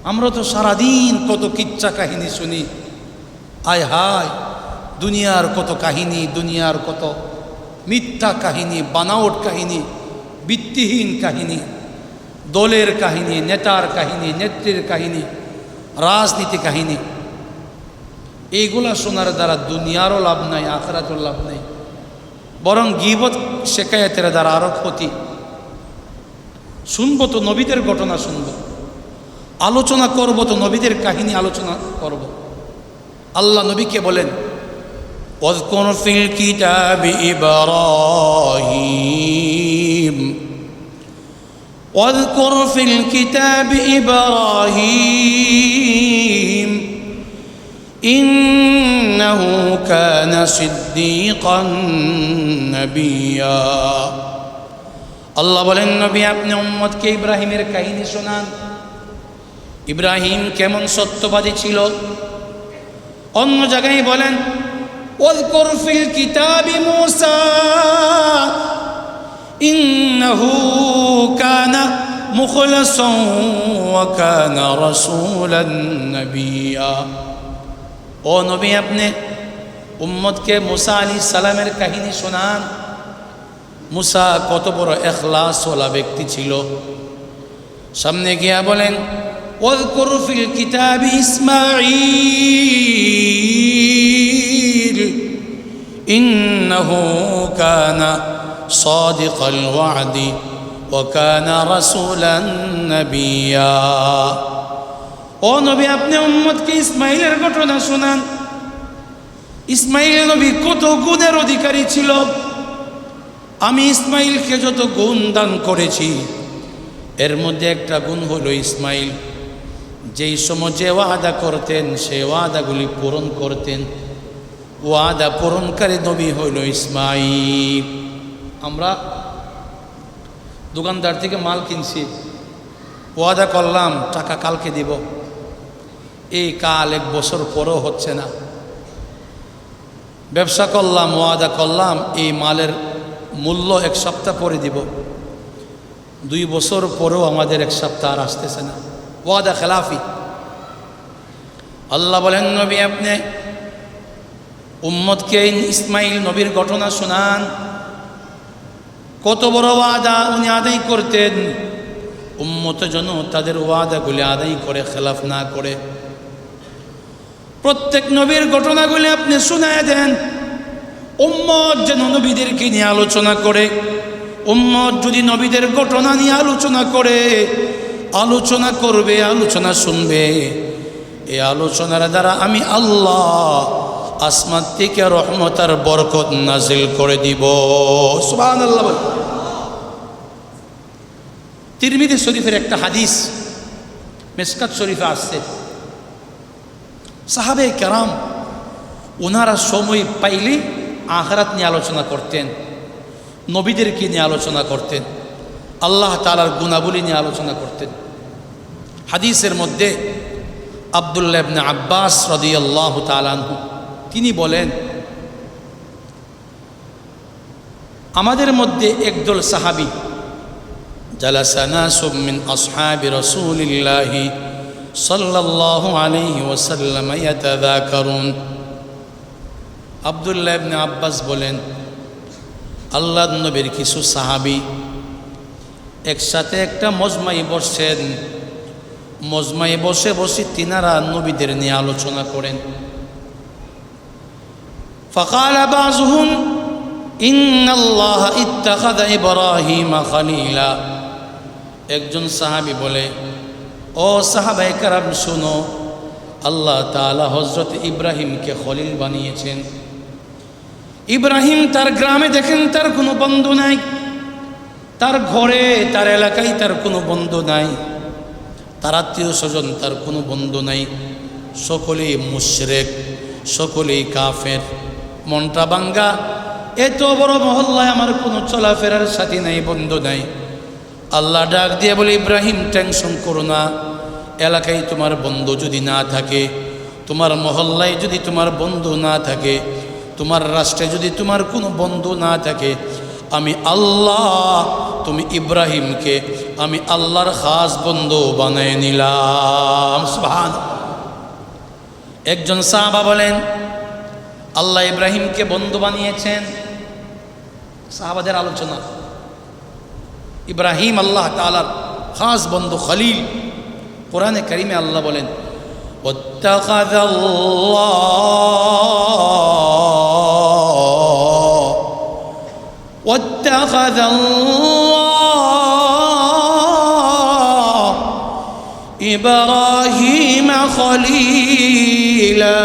আমরা তো সারাদিন কত কিচ্ছা কাহিনী শুনি, আয় হায় দুনিয়ার কত কাহিনী, দুনিয়ার কত মিথ্যা কাহিনী, বানাওট কাহিনী, ভিত্তিহীন কাহিনী, দলের কাহিনী, নেতার কাহিনী, নেত্রীর কাহিনী, রাজনীতি কাহিনী। এইগুলা শোনার দ্বারা দুনিয়ারও লাভ নাই, আখিরাতের লাভ নাই, বরং গীবত শেখায়াতের দ্বারা আরও ক্ষতি। শুনবো তো নবীদের ঘটনা শুনব, আলোচনা করব তো নবীদের কাহিনী আলোচনা করব। আল্লাহ নবীকে বলেন, ওয়াযকুর ফিল কিতাবি ইব্রাহিম, ওয়াযকুর ফিল কিতাবি ইব্রাহিম ইন্নাহু কানা সিদ্দীকান নবিয়্যা। আল্লাহ বলেন, নবী আপনি উম্মতকে ইব্রাহিমের কাহিনী শোনান। ইব্রাহিম কেমন সত্যবাদী ছিল। অন্য জায়গায় বলেন, ওয়াযকুর ফিল কিতাবি মূসা ইন্নাহু কানা মুখলাসান ওয়া কানা রাসূলান নাবিয়্যা। ও নবী আপনি উম্মতকে মূসা আলাইহিস সালামের কাহিনী শোনান। মূসা কত বড় ইখলাসওয়ালা ব্যক্তি ছিল। সামনে গিয়া বলেন, ওয়াযকুর ফিল কিতাবি ইসমাঈল ইন্নাহু কানা সাদিকাল ওয়াদি ওয়া কানা রাসূলান নাবিয়্যা। ও নবী আপনি উম্মতকে ইসমাঈলের ঘটনা শোনান। ইসমাঈল নবী কত গুণের অধিকারী ছিল। আমি ইসমাঈলকে যত গুণ দান করেছি, এর মধ্যে একটা গুণ হলো ইসমাঈল যেই সময় যে ওয়াদা করতেন সে ওয়াদাগুলি পূরণ করতেন। ওয়াদা পূরণকারী নবী হইল ইসমাঈল। আমরা দোকানদার থেকে মাল কিনছি, ওয়াদা করলাম টাকা কালকে দিব, এই কাল এক বছর পরও হচ্ছে না। ব্যবসা করলাম, ওয়াদা করলাম এই মালের মূল্য এক সপ্তাহ পরে দিব, 2 বছর পরেও আমাদের এক সপ্তাহ আর আসতেছে না। ওয়াদা খেলাফি। আল্লাহ বলেন, নবী আপনি উম্মতকে ইসমাঈল নবীর ঘটনা শোনান। কত বড় ওয়াদা উনি আদায় করতেন, উম্মতের জন্য তাদের ওয়াদাগুলি আদায় করে, খেলাফ না করে। প্রত্যেক নবীর ঘটনাগুলি আপনি শোনায় দেন, উম্মত যেন নবীদেরকে নিয়ে আলোচনা করে। উম্মত যদি নবীদের ঘটনা নিয়ে আলোচনা করে, আলোচনা করবে, আলোচনা শুনবে, এই আলোচনার দ্বারা আমি আল্লাহ আসমান থেকে রহমত আর বরকত নাজিল করে দিব। সুবহানাল্লাহ। তিরমিজি শরীফের একটা হাদিস মিশকাত শরীফে আসছে, সাহাবে কেরাম ওনারা সময় পাইলে আখিরাত নিয়ে আলোচনা করতেন, নবীদেরকে নিয়ে আলোচনা করতেন, আল্লাহ তাআলার গুণাবলী নিয়ে আলোচনা করতেন। হাদিসের মধ্যে আব্দুল্লাহ ইবনে আব্বাস রাদিয়াল্লাহু তাআলা আনহু তিনি বলেন, আমাদের মধ্যে একদল সাহাবী জালাসা নাসুম মিন আসহাবি রাসূলিল্লাহি সাল্লাল্লাহু আলাইহি ওয়াসাল্লাম ইয়াতাযাকারুন। আব্দুল্লাহ ইবনে আব্বাস বলেন, আল্লাহর নবীর কিছু সাহাবী একসাথে একটা মজমায় বসেন। মজমায় বসে বসে তিনারা নবীদের নিয়ে আলোচনা করেন। ফাকালা বাযুহুম ইন্নাল্লাহ ইত্তাখাযা ইব্রাহিমা খলীলা। একজন সাহাবী বলে, ও সাহাবায়ে কেরাম শুনো, আল্লাহ তাআলা হযরত ইব্রাহিমকে খলিল বানিয়েছেন। ইব্রাহিম তার গ্রামে দেখেন তার কোনো বন্ধু নাই, তার ঘরে তার এলাকায় তার কোনো বন্ধু নাই। তার আত্মীয় স্বজন, তার কোনো বন্ধু নাই, সকলেই মুশরিক, সকলেই কাফের। মনটা ভাঙ্গা, এত বড় মহল্লায় আমার কোনো চলাফেরার সাথী নাই, বন্ধু নাই। আল্লাহ ডাক দিয়ে বলে, ইব্রাহিম টেনশন করো না, এলাকায় তোমার বন্ধু যদি না থাকে, তোমার মহল্লায় যদি তোমার বন্ধু না থাকে, তোমার রাষ্ট্রে যদি তোমার কোনো বন্ধু না থাকে, আমি আল্লাহ তুমি ইব্রাহিমকে আমি আল্লাহর খাস বন্ধু বানিয়ে নিলাম। সুবহানাল্লাহ। একজন সাহাবা বলেন, আল্লাহ ইব্রাহিমকে বন্ধু বানিয়েছেন। সাহাবাদের আলোচনা, ইব্রাহিম আল্লাহ তাআলার খাস বন্ধু, খলিল। কোরআনে কারিমে আল্লাহ বলেন, واتخذ الله إبراهيم خليلا।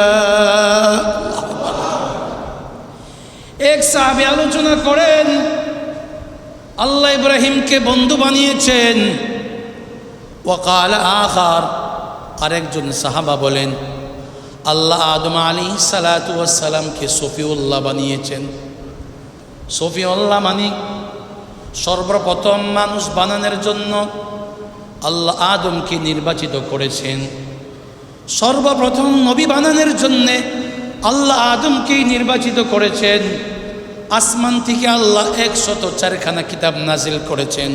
এক সাহাবী আলোচনা করেন, আল্লাহ ইব্রাহিমকে বন্ধু বানিয়েছেন। ওয়াকাল আখার, আরেকজন সাহাবা বলেন, আল্লাহ আদম আলাইহিস সালাতু ওয়াস সালামকে সফিউল্লাহ বানিয়েছেন। সফিউল্লাহ মানে সর্বপ্রথম মানুষ বানানোর জন্য আল্লাহ আদমকে নির্বাচিত করেছেন। সর্বপ্রথম নবী বানানোর জন্যে আল্লাহ আদমকেই নির্বাচিত করেছেন। আসমান থেকে আল্লাহ 104খানা কিতাব নাজিল করেছেন।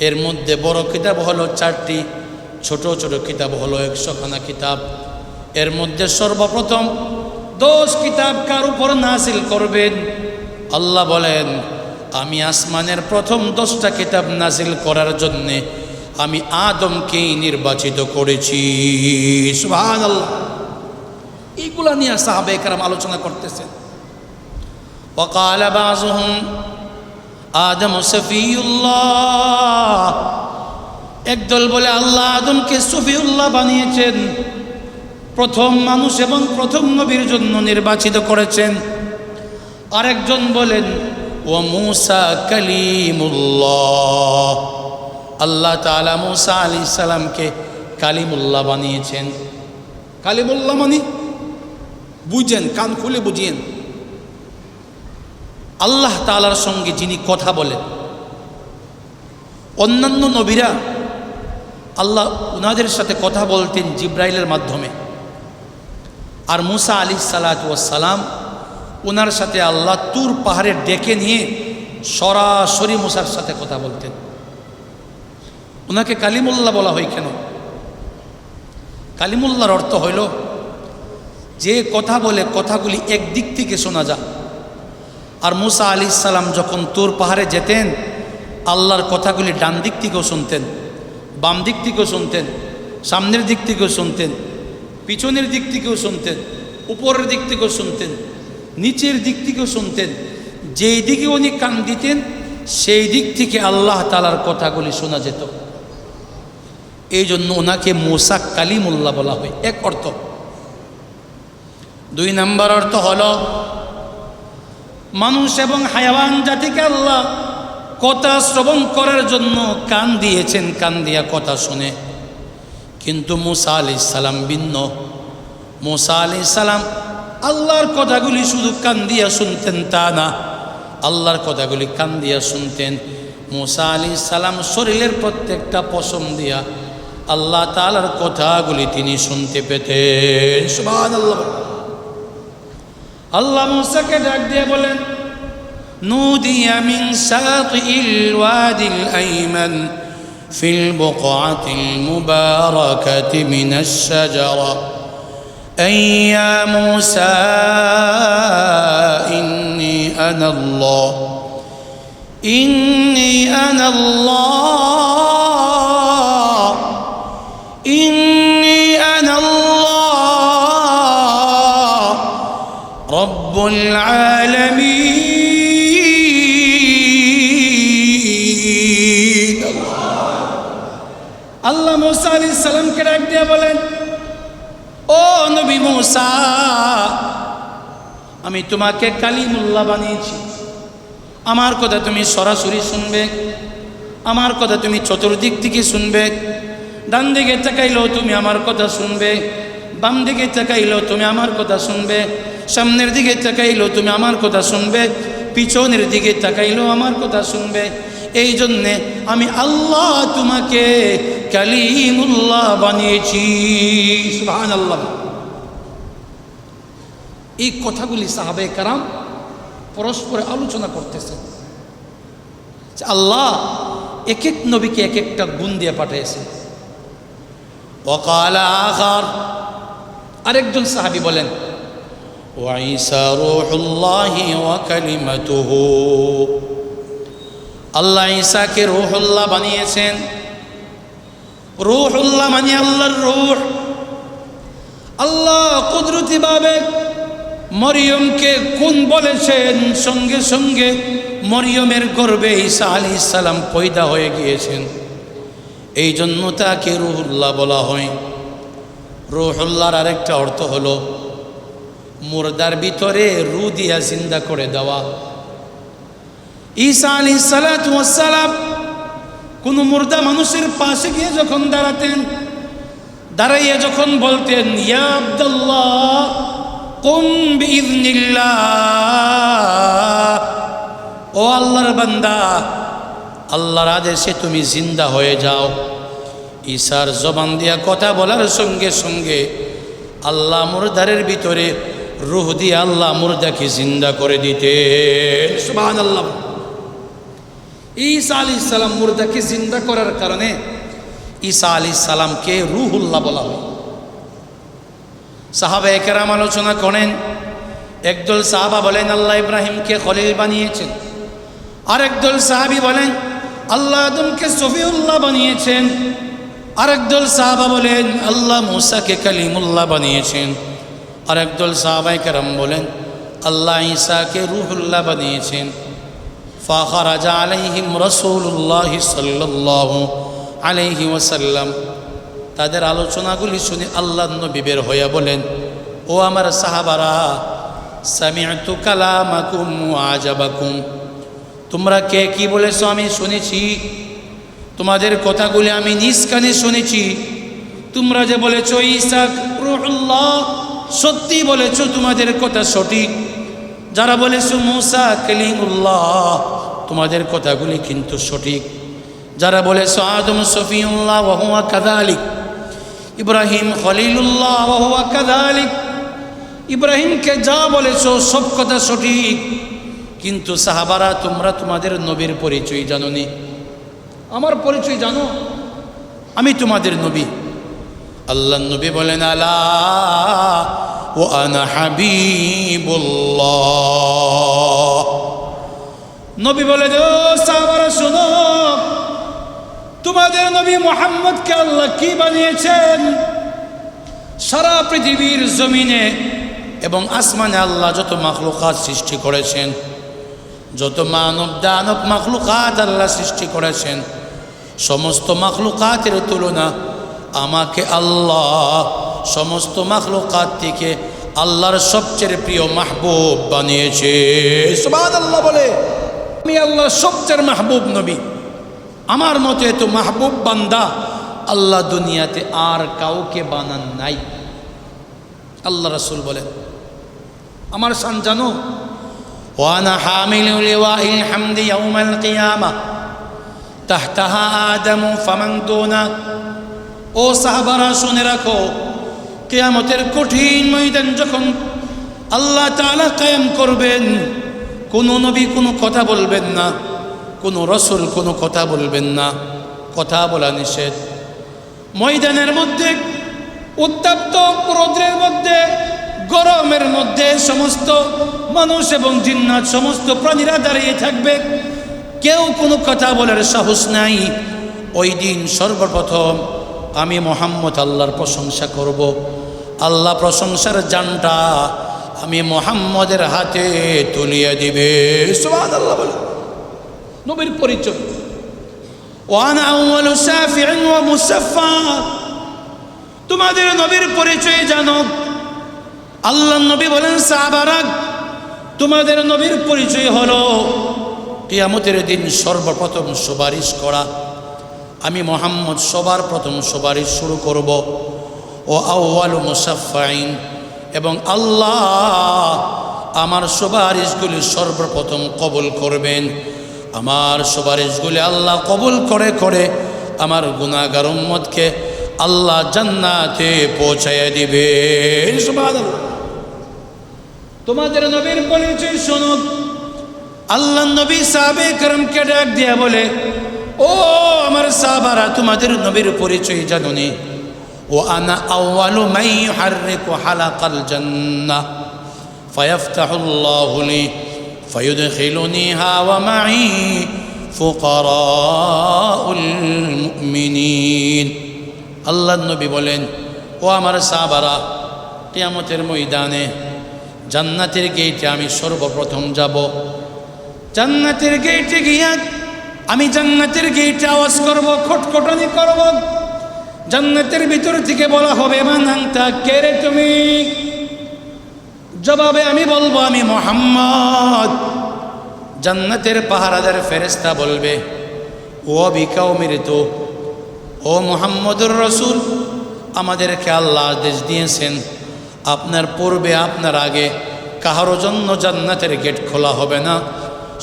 এর মধ্যে বড় কিতাব হলো 4টি, ছোট ছোট কিতাব হলো 100খানা কিতাব। এর মধ্যে সর্বপ্রথম 10 কিতাব কার উপর নাজিল করবেন? আল্লাহ বলেন, আমি আসমানের প্রথম 10টা কিতাব নাজিল করার জন্যে আমি আদমকেই নির্বাচিত করেছি। সুবহানাল্লাহ। এইগুলা নিয়ে সাহাবায়ে কেরাম আলোচনা করতেছেন। وقال بعضهم আদম সফিউল্লাহ। একদল বলে আল্লাহ আদমকে সফিউল্লাহ বানিয়েছেন, প্রথম মানুষ এবং প্রথম নবীর জন্য নির্বাচিত করেছেন। আরেকজন বলেন ওয়া মূসা কালিমুল্লাহ, আল্লাহ তাআলা মূসা আলাইহিস সালামকে কালিমুল্লাহ বানিয়েছেন। কালিমুল্লাহ মানে বুঝেন, কান খুলে বুঝিয়েন, আল্লাহ তাআলার সঙ্গে যিনি কথা বলেন। অন্যান্য নবীরা আল্লাহ উনাদের সাথে কথা বলতেন জিব্রাইলের মাধ্যমে, আর মূসা আলাইহিস সালাতু ওয়াস সালাম ওনার সাথে আল্লাহ তুর পাহাড়ে ডেকে নিয়ে সরাসরি মূসার সাথে কথা বলতেন। ওনাকে কালিমুল্লাহ বলা হয় কেন? কালিমুল্লাহর অর্থ হইল যে কথা বলে কথাগুলি একদিক থেকে শোনা যায়। আর মূসা আলাইহিস সালাম যখন তুর পাহাড়ে যেতেন, আল্লাহর কথাগুলি ডান দিক থেকেও শুনতেন, বাম দিক থেকেও শুনতেন, সামনের দিক থেকেও শুনতেন, পিছনের দিক থেকেও শুনতেন, উপরের দিক থেকেও শুনতেন, নিচের দিক থেকেও শুনতেন। যেই দিকে উনি কান দিতেন সেই দিক থেকে আল্লাহ তাআলার কথাগুলি শোনা যেত। এই জন্য ওনাকে মূসা কালিমুল্লাহ বলা হয়, এক অর্থ। 2 নম্বর অর্থ হলো মানুষ এবং হায়াওয়ান জাতিকে আল্লাহ কথা শ্রবণ করার জন্য কান দিয়েছেন, কান দিয়া কথা শুনে। কিন্তু মূসা আলাইহিস সালাম ভিন্ন। মূসা আলাইহিস সালাম আল্লাহর কথাগুলি শুধু কান দিয়া শুনতেন তা না, আল্লাহর কথাগুলি কান দিয়া শুনতেন। মূসা আলাইহিস সালাম শরীরের প্রত্যেকটা পশম দিয়া আল্লাহ তাআলার কথাগুলি তিনি শুনতে পেতেন। সুবহানাল্লাহ। আল্লাহ মূসাকে ডাক দিয়ে বলেন, নুদিয়া মিন শাতিল ওয়াদিল আইমান ফিল বুকআতিল মুবারাকাতি মিনাশ শাজারা أي يا موسى إني أنا الله إني أنا الله إني أنا الله رب العالمين। الله موسى عليه السلام কে ডাক দিয়ে বলেন, ও নবী মূসা, আমি তোমাকে কালিমুল্লাহ বানিয়েছি। আমার কথা তুমি সরাসরি শুনবে, আমার কথা তুমি চতুর্দিক থেকে শুনবে, ডান দিকে তাকাইলেও তুমি আমার কথা শুনবে, বাম দিকে তাকাইলেও তুমি আমার কথা শুনবে, সামনের দিকে তাকাইলেও তুমি আমার কথা শুনবে, পিছনের দিকে তাকাইলেও আমার কথা শুনবে। এই জন্যে আমি আল্লাহ তোমাকে কালিমুল্লাহ বানিয়েছি। সুবহানাল্লাহ। এই কথাগুলি সাহাবায়ে কেরাম পরস্পরে আলোচনা করতেছেন। আল্লাহ এক এক নবীকে এক একটা গুণ দিয়ে পাঠিয়েছে। ওয়াকাল আখার, আরেকজন সাহাবী বলেন, ওয়া ঈসা রূহুল্লাহি ওয়া কালিমাতুহু, আল্লাহ ঈসাকে রূহুল্লাহ বানিয়েছেন। রূহুল্লাহ মানে আল্লাহর রূহ। আল্লাহ কুদরতিভাবে মরিয়মকে কোন বলেছেন, সঙ্গে সঙ্গে মরিয়মের গর্ভে ঈসা আলাইহিস সালাম পয়দা হয়ে গিয়েছেন। এই জন্য তাকে রূহুল্লাহ বলা হয়। রূহুল্লাহর আরেকটা অর্থ হলো মুর্দার ভিতরে রূহ দিয়া জিন্দা করে দেওয়া। ঈসা আলাইহিস সালাতু ওয়াস সালাম কোন মুর্দা মানুষের পাশে গিয়ে যখন দাঁড়াতেন, দাঁড়াইয়া যখন বলতেন, ইয়া আব্দুল্লাহ কুম বিইذনিল্লাহ, ও আল্লাহর বান্দা, আল্লাহর আদেশে তুমি জিন্দা হয়ে যাও। ঈসার জবান দিয়া কথা বলার সঙ্গে সঙ্গে আল্লাহ মুর্দারের ভিতরে রূহ দিয়ে আল্লাহ মুর্দাকে জিন্দা করে দিতে। সুবহানাল্লাহ। ঈসা আলাইহিস সালাম মুর্দাকে জিন্দা করার কারণে ঈসা আলাইহিস সালামকে রূহুল্লাহ বলা হয়। সাহাবায়ে কেরাম আলোচনা করেন। একদল সাহাবা বলেন আল্লাহ ইব্রাহিমকে খলিল বানিয়েছেন, আরেকদল সাহাবী বলেন আল্লাহ আদমকে সফিউল্লাহ বানিয়েছেন, আরেকদল সাহাবা বলেন আল্লাহ মূসাকে কালিমুল্লাহ বানিয়েছেন, আরেকদল সাহাবায়ে কেরাম বলেন আল্লাহ ঈসাকে রূহুল্লাহ বানিয়েছেন। ফাখারাজা আলাইহিম রাসূলুল্লাহ সাল্লাল্লাহু আলাইহি ওয়াসাল্লাম। তাদের আলোচনাগুলি শুনে আল্লাহর নবী বের হইয়া বলেন, ও আমার সাহাবারা, সামি'তু কালামাকুম ওয়া আজাবাকুম, তোমরা কে কি বলেছো আমি শুনেছি, তোমাদের কথাগুলি আমি নিজ কানে শুনেছি। তোমরা যে বলেছো ঈসা রূহুল্লাহ, সত্যি বলেছো, তোমাদের কথা সঠিক। যারা বলেছো মূসা কালিমুল্লাহ, তোমাদের কথাগুলি কিন্তু সঠিক। যারা বলেছো আদম সফিউল্লাহ ওয়া হুয়া কাযালিক, ইব্রাহিম খলিলুল্লাহ ওয়া হুয়া কাযালিক, ইব্রাহিমকে যা বলেছো সব কথা সঠিক। কিন্তু সাহাবারা, তোমরা তোমাদের নবীর পরিচয় জানোনি। আমার পরিচয় জানো, আমি তোমাদের নবী। আল্লাহর নবী বলেন, আলা ওয়া আনা হাবিবুল্লাহ। নবী বলে, ও সাহাবারা শোনো, তোমাদের নবী মুহাম্মদকে আল্লাহ কি বানিয়েছেন? সারা পৃথিবীর জমিনে এবং আসমানে আল্লাহ যত মাখলুকাত সৃষ্টি করেছেন, যত মানব দানব মাখলুকাত আল্লাহ সৃষ্টি করেছেন, সমস্ত মাখলুকাতের তুলনা আমাকে আল্লাহ সমস্ত মাখলুকাত থেকে আল্লাহর সবচেয়ে প্রিয় মাহবুব বানিয়েছে। সুবহানাল্লাহ বলে, আমি আল্লাহর সবচেয়ে মাহবুব নবী। আমার মতো এত মাহবুব বান্দা আল্লাহ দুনিয়াতে আর কাউকে বানান নাই। আল্লাহ রাসূল বলেন, আমার শান জানো, ওয়ানা হামিলু লিওয়াইল হামদি ইয়াউমাল কিয়ামা তাহতাহা আদমু ফামান দুনা। ও সাহাবারা শুনে রাখো, কিয়ামতের কঠিন ময়দান যখন আল্লাহ তাআলা কায়েম করবেন, কোনো নবী কোনো কথা বলবেন না, কোনো রাসূল কোনো কথা বলবেন না, কথা বলা নিষেধ। ময়দানের মধ্যে, উত্তপ্ত রৌদ্রের মধ্যে, গরমের মধ্যে সমস্ত মানুষ এবং জিন্নাত, সমস্ত প্রাণীরা দাঁড়িয়ে থাকবে, কেউ কোনো কথা বলার সাহস নাই। ওই দিন সর্বপ্রথম আমি মুহাম্মদ আল্লাহর প্রশংসা করব। আল্লাহ প্রশংসার জানটা আমি মুহাম্মদের হাতে তুলিয়ে দিবে। সুবহানাল্লাহ বলে, নবীর পরিচয়। ওয়ানা আউয়ালু শাফি'in ওয়া মুসাফফা, তোমাদের নবীর পরিচয় জানো। আল্লাহ নবী বলেন, সাহাবারা, তোমাদের নবীর পরিচয় হলো কিয়ামতের দিন সর্বপ্রথম সুপারিশ করা। আমি মুহাম্মদ সবার প্রথম সুপারিশ শুরু করব। ও আউয়ালু মুসাফফাইন, এবং আল্লাহ আমার সুপারিশগুলি সর্বপ্রথম কবুল করবেন। আমার সুপারিশগুলি আল্লাহ কবুল করে করে আমার গুনাহগার উম্মতকে আল্লাহ জান্নাতে পৌঁছাইয়া দিবেন। সুবহানাল্লাহ। তোমাদের নবীর পরিচয় শোনো। আল্লাহ নবী সাহাবে কেরামকে ডাক দিয়া বলে, ও আমার সাহাবারা, তোমাদের নবীর পরিচয় জানোনি? ও আনা আউয়ালু মান ইউহাররিকু হালাকাল জান্নাহ ফায়াফতাহুল্লাহু লি ফায়ুদখিলুনিহা ওয়া মাই ফুকারাউল মুমিনিন। আল্লাহ নবী বলেন, ও আমার সাহাবারা, কিয়ামতের ময়দানে জান্নাতের গেটে আমি সর্বপ্রথম যাব। জান্নাতের গেটে গিয়া আমি জান্নাতের গেটে আওয়াজ করব, খটখটানি করব। জান্নাতের ভিতর থেকে বলা হবে, মান আনতা, কে রে তুমি? জবাবে আমি বলবো, আমি মুহাম্মদ। জান্নাতের পাহারাদার ফেরেশতা বলবে, ও বিকাউমির তো, ও মুহাম্মদুর রাসূল, আমাদেরকে আল্লাহ আদেশ দিয়েছেন আপনার পূর্বে আপনার আগে কাহারো জন্য জান্নাতের গেট খোলা হবে না।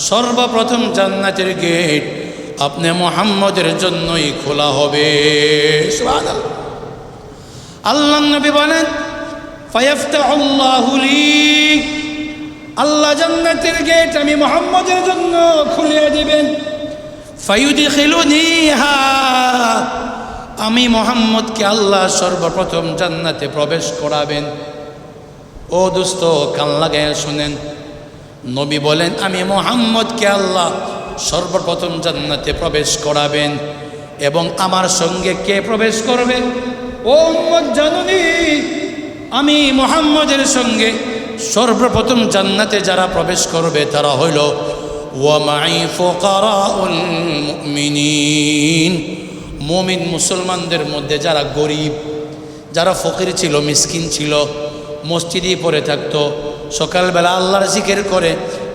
সর্বপ্রথম জান্নাতের গেট আপনি মুহাম্মদের জন্যই খোলা হবে। সুবহানাল্লাহ। আল্লাহ নবী বলেন, ফায়াফতাহুল্লাহু লি, আল্লাহ জান্নাতের গেট আমি মুহাম্মদের জন্য খুলে দিবেন। ফায়ুদখিলুনিহা, আমি মুহাম্মদকে আল্লাহ সর্বপ্রথম জান্নাতে প্রবেশ করাবেন। ও দোস্ত, কান লাগাইয়া শুনেন, নবী বলেন আমি মুহাম্মদকে আল্লাহ সর্বপ্রথম জান্নাতে প্রবেশ করাবেন। এবং আমার সঙ্গে কে প্রবেশ করবে? ও উম্মত, জানুনি, আমি মুহাম্মদের সঙ্গে সর্বপ্রথম জান্নাতে যারা প্রবেশ করবে তারা হইল ওয়া মাই ফুকারাউল মুমিনিন, মুমিন মুসলমানদের মধ্যে যারা গরিব, যারা ফকির ছিল, মিসকিন ছিল, মসজিদেই পড়ে থাকতো, সকালবেলা আল্লাহর জিকির করে,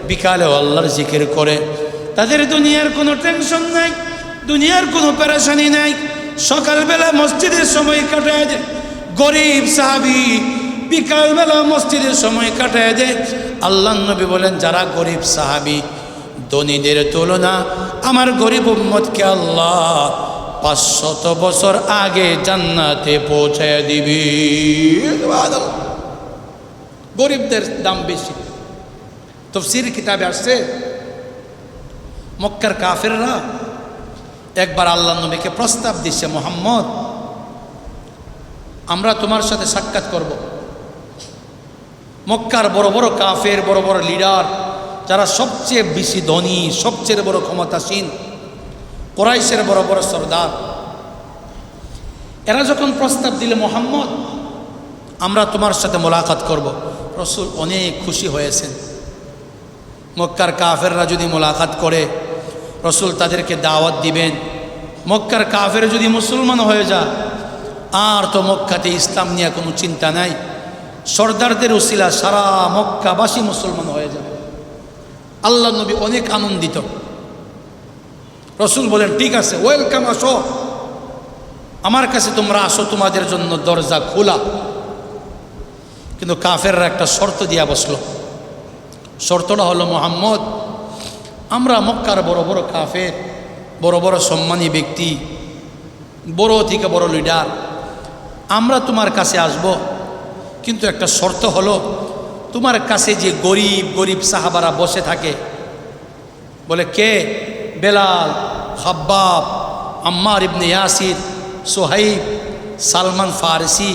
বিকালেও আল্লাহর জিকির করে, তাদের দুনিয়ার কোনো টেনশন নাই, দুনিয়ার কোনো পেরেশানি নাই, সকালবেলা মসজিদের সময় কাটায় দেয়। গরিব সাহাবি বিকালবেলা মসজিদের সময় কাটায় দেয়। আল্লাহ নবী বলেন, যারা গরিব সাহাবি, ধনীদের তুলনা আমার গরিব উম্মতকে আল্লাহ 500 বছর আগে জান্নাতে পৌঁছায় দিবি। গরিবদের দাম বেশি। তাফসীর কিতাবে আসছে, মক্কার কাফেররা একবার আল্লাহ নবীকে প্রস্তাব দিচ্ছে, মুহাম্মদ, আমরা তোমার সাথে সাক্ষাৎ করব। মক্কার বড় বড় কাফের, বড় বড় লিডার, যারা সবচেয়ে বেশি ধনী, সবচেয়ে বড় ক্ষমতাসীন, কুরাইশের বড় বড় সরদার, এরা যখন প্রস্তাব দিলে, মুহাম্মদ আমরা তোমার সাথে মোলাকাত করব, রাসূল অনেক খুশি হয়েছেন। মক্কার কাফেররা যদি মোলাকাত করে, রাসূল তাদেরকে দাওয়াত দিবেন। মক্কার কাফের যদি মুসলমান হয়ে যায়, আর তো মক্কাতে ইসলাম নিয়ে কোনো চিন্তা নাই, সর্দারদের উসিলা সারা মক্কাবাসী মুসলমান হয়ে যাবে। আল্লাহ নবী অনেক আনন্দিত। রাসূল বলেন, ঠিক আছে, ওয়েলকাম, আসো, আমার কাছে তোমরা আসো, তোমাদের জন্য দরজা খোলা। কিন্তু কাফেররা একটা শর্ত দিয়া বসলো। শর্তটা হলো, মুহাম্মদ, আমরা মক্কার বড় বড় কাফের, বড় বড় সম্মানী ব্যক্তি, বড় থেকে বড় লিডার, আমরা তোমার কাছে আসব, কিন্তু একটা শর্ত হলো, তোমার কাছে যে গরিব গরিব সাহাবারা বসে থাকে, বলে কে? বেলাল, খাব্বাব, আম্মার ইবনে ইয়াসির, সোহাইব, সালমান ফারসি,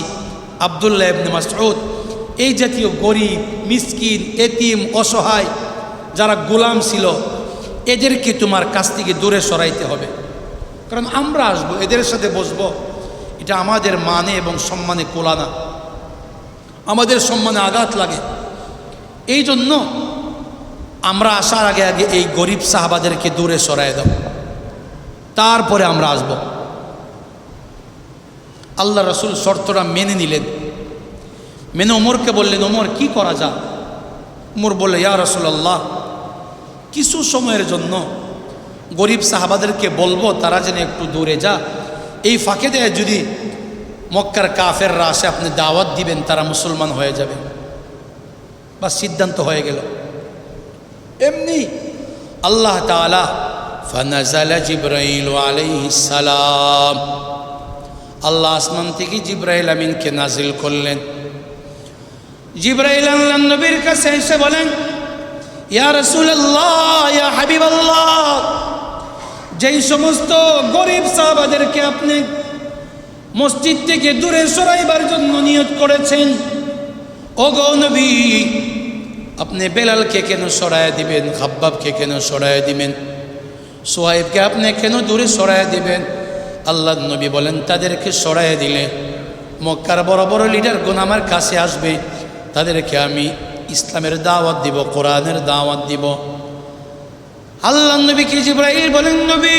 আব্দুল্লাহ ইবনে মাসউদ, এই জাতীয় গরিব, মিসকিন, এতিম, অসহায় যারা গোলাম ছিল, এদেরকে তোমার কাছ থেকে দূরে সরাইতে হবে। কারণ আমরা আসবো, এদের সাথে বসবো, এটা আমাদের মানে এবং সম্মানে কোলানা, আমাদের সম্মানে আঘাত লাগে। এই জন্য আমরা আসার আগে আগে এই গরিব সাহাবাদেরকে দূরে সরাই দাও, তারপরে আমরা আসব। আল্লাহ রাসূল শর্তটা মেনে নিলেন। মেনে ওমরকে বললেন, ওমর কি করা যায়? ওমর বললে, ইয়া রাসূলুল্লাহ, কিছু সময়ের জন্য গরিব সাহাবাদেরকে বলবো তারা যেন একটু দূরে যা। এই ফাঁকে দেয় যদি মক্কার কাফেররা আসে আপনি দাওয়াত দিবেন, তারা মুসলমান হয়ে যাবে। বা সিদ্ধান্ত হয়ে গেল। এমনি আল্লাহ তাআলা ফানাজালা জিবরাইল আলাইহিস সালাম, আল্লাহ আসমান থেকে জিবরাইল আমিনকে নাজিল করলেন। জিবরাইল আল্লাহর নবীর কাছে এসে বলেন, ইয়া রাসূলুল্লাহ, ইয়া হাবিবাল্লাহ, যেই সমস্ত গরিব সাহাবাদেরকে আপনি মসজিদ থেকে দূরে সরাইবার জন্য নিয়ত করেছেন, ওগো নবী, আপনি বেলালকে কেন সরায় দিবেন? খাব্বাবকে কেন সরায় দিবেন? সোহাইবকে আপনি কেন দূরে সরায় দিবেন? আল্লাহর নবী বলেন, তাদেরকে সরায় দিলে মক্কার বড় বড় লিডারগণ আমার কাছে আসবে, তাদেরকে আমি ইসলামের দাওয়াত দিব, কোরআনের দাওয়াত দিব। আল্লাহর নবীকে জিবরাইল বলেন, নবী,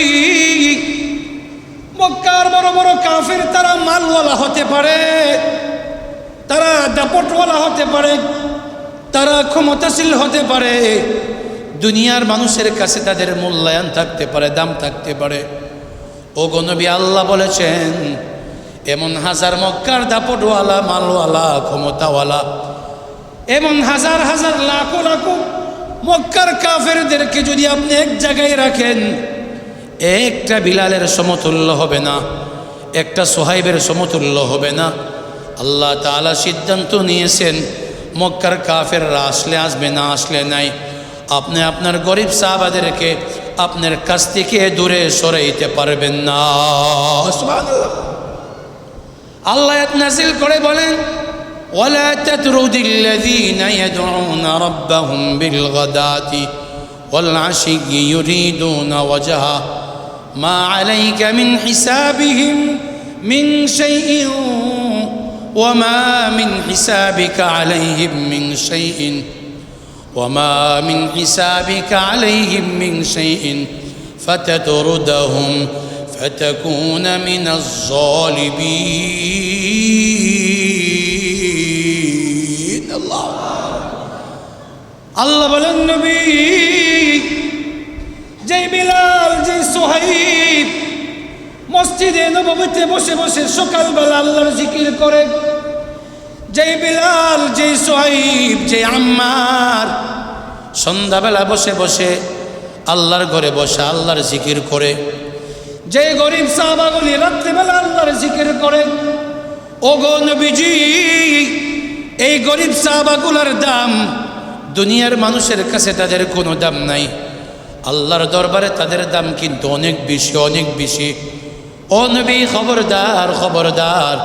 মক্কার বড় বড় কাফির তারা মালওয়ালা হতে পারে, তারা দাপটওয়ালা হতে পারে, তারা ক্ষমতাশীল হতে পারে, দুনিয়ার মানুষের কাছে তাদের মূল্যায়ন থাকতে পারে, দাম থাকতে পারে। ওগো নবী, আল্লাহ বলেছেন এমন হাজার মক্কার দাপটওয়ালা, মালওয়ালা, ক্ষমতাওয়ালা, এমন হাজার হাজার লাখো লাখো মক্কার কাফেরদেরকে যদি আপনি এক জায়গায় রাখেন, একটা বিলালের সমতুল্য হবে না, একটা সোহাইবের সমতুল্য হবে না। আল্লাহ তাআলা সিদ্ধান্ত নিয়েছেন মক্কার কাফেররা আসলে আসবে, না আসলে নাই। আপনি আপনার গরিব সাহাবাদেরকে আপনার কাছ থেকে দূরে সরাইতে পারবেন না। সুবহানাল্লাহ। আল্লাহ আয়াত নাযিল করে বলেন, ওয়ালা তাতরুদিল্লাযীনা ইয়াদউনা রাব্বাহুম বিলগাদাতি ওয়াল আশিয়্যি ইউরিদুনা ওয়াজহা মা আলাইকা মিন হিসাবিহিম মিন শাইইন ওয়া মা মিন হিসাবিকা আলাইহিম মিন শাইইন وما من حسابك عليهم من شيء فتطردهم فتكون من الظالمين। الله বলেন, নবী, যে বিলাল, যে সুহাইব মসজিদে নববীতে বসে বসে সকালবেলা আল্লাহর জিকির করে, যে বিলাল, যে সুহাইব, যে আম্মার সন্ধ্যাবেলা বসে বসে আল্লাহর ঘরে বসে আল্লাহর জিকির করে, যে গরিব সাহাবাগুলি রাত্রিবেলা আল্লাহর জিকির করে, ওগো নবীজি, এই গরিব সাহাবাগুলোর দাম দুনিয়ার মানুষের কাছে তাদের কোনো দাম নাই, আল্লাহর দরবারে তাদের দাম কিন্তু অনেক বেশি, অনেক বেশি। ও নবী, খবরদার, খবরদার,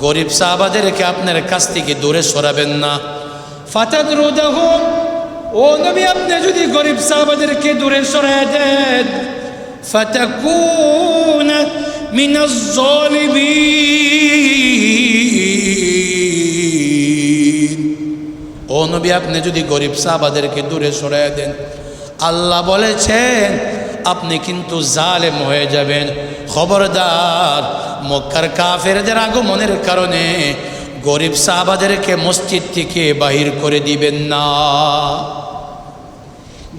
গরিব সাহাবাদেরকে আপনার কাছ থেকে দূরে সরাবেন না। ফাতাদরুদাহুম, ও নবী, আপনি যদি গরিব সাহাবাদেরকে দূরে সরায় দেন, ফাতাকুনা মিনাজ জালিমিন, ও নবী, আপনি যদি গরিব সাহাবাদেরকে দূরে সরায় দেন, আল্লাহ বলেছেন আপনি কিন্তু জালেম হয়ে যাবেন। খবরদার, মক্কার কাফেরদের আগমনের কারণে গরিব সাহাবাদেরকে মসজিদ থেকে বাহির করে দিবেন না।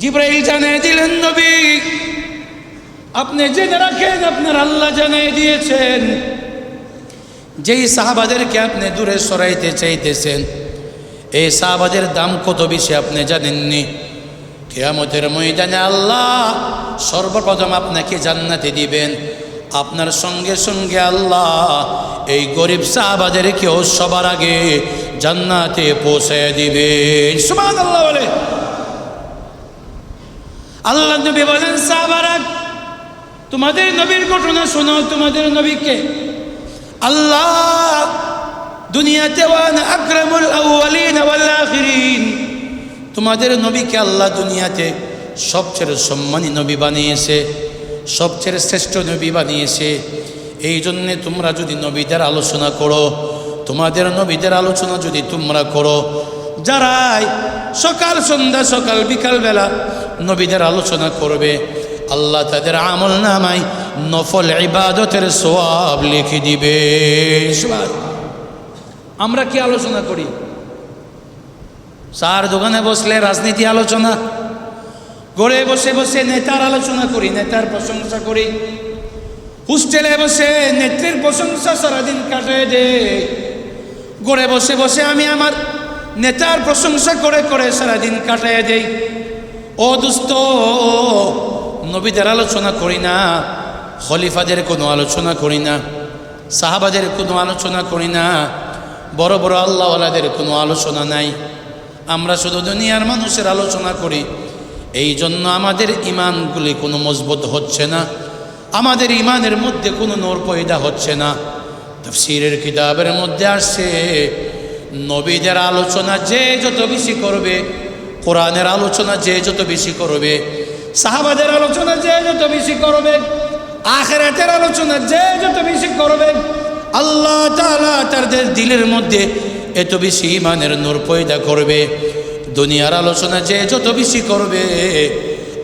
জিবরাইল জানিয়ে দিলেন, নবী, আপনি জেনে রাখেন আপনার আল্লাহ জানিয়ে দিয়েছেন যেই সাহাবাদেরকে আপনি দূরে সরাইতে চাইতেছেন, এই সাহাবাদের দাম কত বেশি আপনি জানেননি। কিয়ামতের ময়দানে আল্লাহ সর্বপ্রথম আপনাকে জান্নাতে দিবেন, আপনার সঙ্গে সঙ্গে আল্লাহ এই গরিব সাহাবাদেরকেও সবার আগে জান্নাতে পৌঁছায় দিবেন। সুবহানাল্লাহ বলে আল্লাহ নবী বলেন, সাহাবারা, তোমাদের নবীর ঘটনা শোনো। তোমাদের নবীকে আল্লাহ দুনিয়াতে ওয়ান আকরামুল আউয়ালিন ওয়াল আখিরিন, তোমাদের নবীকে আল্লাহ দুনিয়াতে সবচেয়ে সম্মানী নবী বানিয়েছে, সবচেয়ে শ্রেষ্ঠ নবী বানিয়েছে। এই জন্যে তোমরা যদি নবীদের আলোচনা করো, তোমাদের নবীদের আলোচনা যদি তোমরা করো, যারাই সকাল সন্ধ্যা, সকাল বিকাল বেলা নবীদের আলোচনা করবে, আল্লাহ তাদের আমল নামায় নফল ইবাদতের সওয়াব লিখে দিবে। আমরা কি আলোচনা করি? চার দোকানে বসলে রাজনীতি আলোচনা, ঘরে বসে বসে নেতার আলোচনা করি, নেতার প্রশংসা করি। হোস্টেলে বসে নেত্রীর প্রশংসা সারাদিন কাটায় দে। ঘরে বসে বসে আমি আমার নেতার প্রশংসা করে করে সারাদিন কাটায় দেই। ও দোস্ত, নবীদের আলোচনা করি না, খলিফাদের কোনো আলোচনা করি না, সাহাবাদের কোনো আলোচনা করি না, বড় বড় আল্লাহওয়ালাদের কোনো আলোচনা নাই। আমরা শুধু দুনিয়ার মানুষের আলোচনা করি। এই জন্য আমাদের ইমানগুলি কোনো মজবুত হচ্ছে না, আমাদের ইমানের মধ্যে কোনো নূর পয়দা হচ্ছে না। তাফসীরের কিতাবের মধ্যে আসছে, নবীদের আলোচনা যে যত বেশি করবে, কোরআনের আলোচনা যে যত বেশি করবে, সাহাবাদের আলোচনা যে যত বেশি করবে, আখিরাতের আলোচনা যে যত বেশি করবে, আল্লাহ তাআলা তাদের দিলের মধ্যে এত বেশি ইমানের নূর পয়দা করবে। দুনিয়ার আলোচনা যে যত বেশি করবে,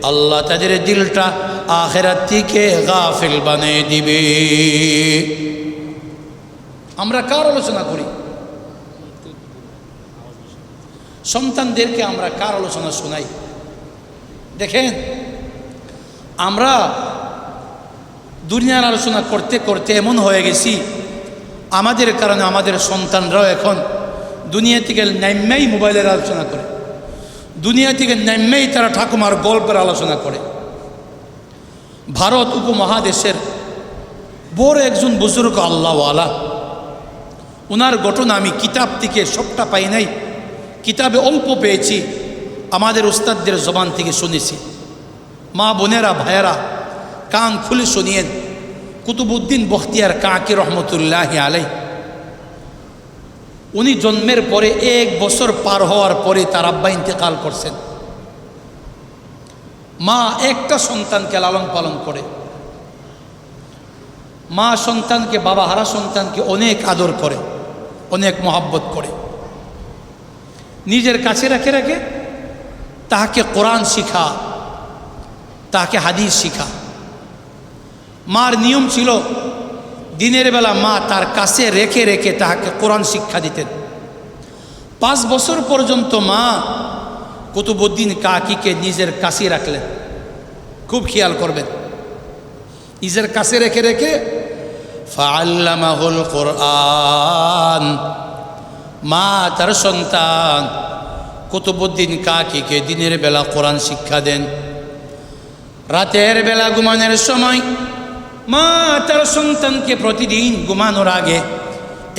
আল্লাহ তাদের দিলটা আখিরাত থেকে গাফিল বানিয়ে দিবে। আমরা কার আলোচনা করি? সন্তানদেরকে আমরা কার আলোচনা শোনাই? দেখেন, আমরা দুনিয়ার আলোচনা করতে করতে এমন হয়ে গেছি, আমাদের কারণে আমাদের সন্তানরাও এখন দুনিয়া থেকে নাইমেই মোবাইলের আলোচনা করে, দুনিয়া থেকে নাইমেই তারা ঠাকুমার গল্পের আলোচনা করে। ভারত উপমহাদেশের বড় একজন বুজুর্গ আল্লাহওয়ালা, ওনার ঘটনা আমি কিতাব থেকে সবটা পাই নাই, কিতাবে অল্প পেয়েছি, আমাদের উস্তাদদের জবান থেকে শুনেছি। মা বোনেরা ভাইয়েরা কান খুলে শুনিয়েন। কুতুবউদ্দিন বখতিয়ার কাকি রহমতুল্লাহি আলাই, উনি জন্মের পরে 1 বছর পার হওয়ার পরে তার আব্বা ইন্তেকাল করছেন। মা একটা সন্তানকে লালন পালন করে। মা সন্তানকে, বাবা হারা সন্তানকে অনেক আদর করে, অনেক মহাব্বত করে, নিজের কাছে রেখে রেখে তাহাকে কোরআন শিখা, তাহাকে হাদিস শিখা। মার নিয়ম ছিল দিনের বেলা মা তার কাছে রেখে রেখে তাহাকে কোরআন শিক্ষা দিতেন। 5 বছর পর্যন্ত মা কুতুবউদ্দিন কাকিকে নিজের কাছে রাখলেন। খুব খেয়াল করবেন, নিজের কাছে রেখে রেখে ফাআল্লামাহুল কোরআন। মা তার সন্তান কুতুবউদ্দিন কাকিকে দিনের বেলা কোরআন শিক্ষা দেন। রাতের বেলা ঘুমানোর সময় মা তার সন্তানকে প্রতিদিন ঘুমানোর আগে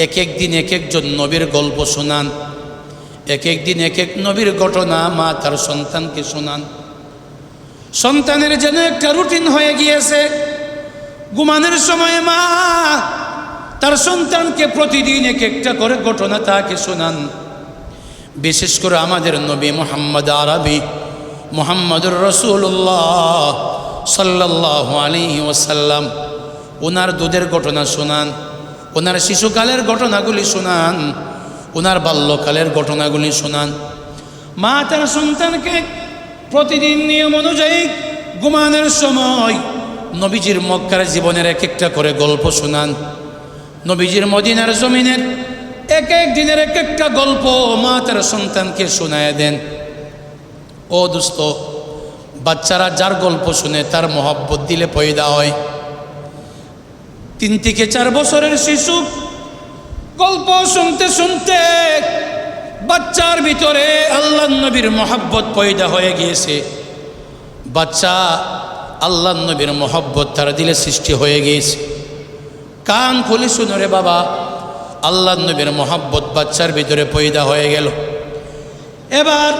এক এক দিন এক একজন নবীর গল্প শোনান, এক এক দিন এক এক নবীর ঘটনা মা তার সন্তানকে শোনান। সন্তানের যেন একটা রুটিন হয়ে গিয়েছে, ঘুমানোর সময় মা তার সন্তানকে প্রতিদিন এক একটা করে ঘটনা তাকে শোনান। বিশেষ করে আমাদের নবী মুহাম্মদ আরবি মুহাম্মদুর রাসূলুল্লাহ সাল্লাল্লাহু আলাইহি ওয়াসাল্লাম, ওনার দুধের ঘটনা শোনান, ওনার শিশুকালের ঘটনাগুলি শোনান, ওনার বাল্যকালের ঘটনাগুলি শোনান। মা তার সন্তানকে প্রতিদিন নিয়ম অনুযায়ী ঘুমানোর সময় নবীজির মক্কার জীবনের এক একটা করে গল্প শোনান। নবীজির মদিনার জমিনের এক এক দিনের এক একটা গল্প মা তার সন্তানকে শোনায় দেন। ও দোস্ত, বাচ্চারা যার গল্প শুনে তার মহব্বত দিলে পয়দা হয়। 3 থেকে 4 বছরের শিশু গল্প শুনতে শুনতে বাচ্চার ভিতরে আল্লাহ নবীর মহব্বত পয়দা হয়ে গিয়েছে। বাচ্চা আল্লাহ নবীর মহব্বত তার দিলে সৃষ্টি হয়ে গিয়েছে। কান খুলে শুনো রে বাবা, আল্লাহ নবীর মহব্বত বাচ্চার ভিতরে পয়দা হয়ে গেল। এবার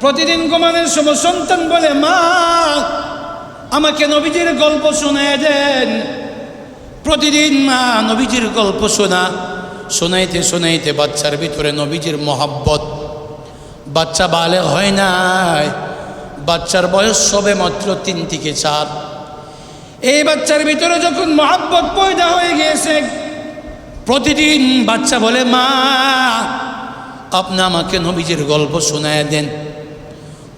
প্রতিদিন ঘুমানোর সময় সন্তান বলে, মা আমাকে নবীজির গল্প শোনায় দেন। প্রতিদিন মা নবীজির গল্প শোনাইতে শোনাইতে বাচ্চার ভিতরে নবীজির মহব্বত। বাচ্চা বালেগ হয় নাই, বাচ্চার বয়স সবে মাত্র 3 থেকে 4। এই বাচ্চার ভিতরে যখন মহব্বত পয়দা হয়ে গিয়েছে, প্রতিদিন বাচ্চা বলে, মা আপনি আমাকে নবীজির গল্প শোনায় দেন।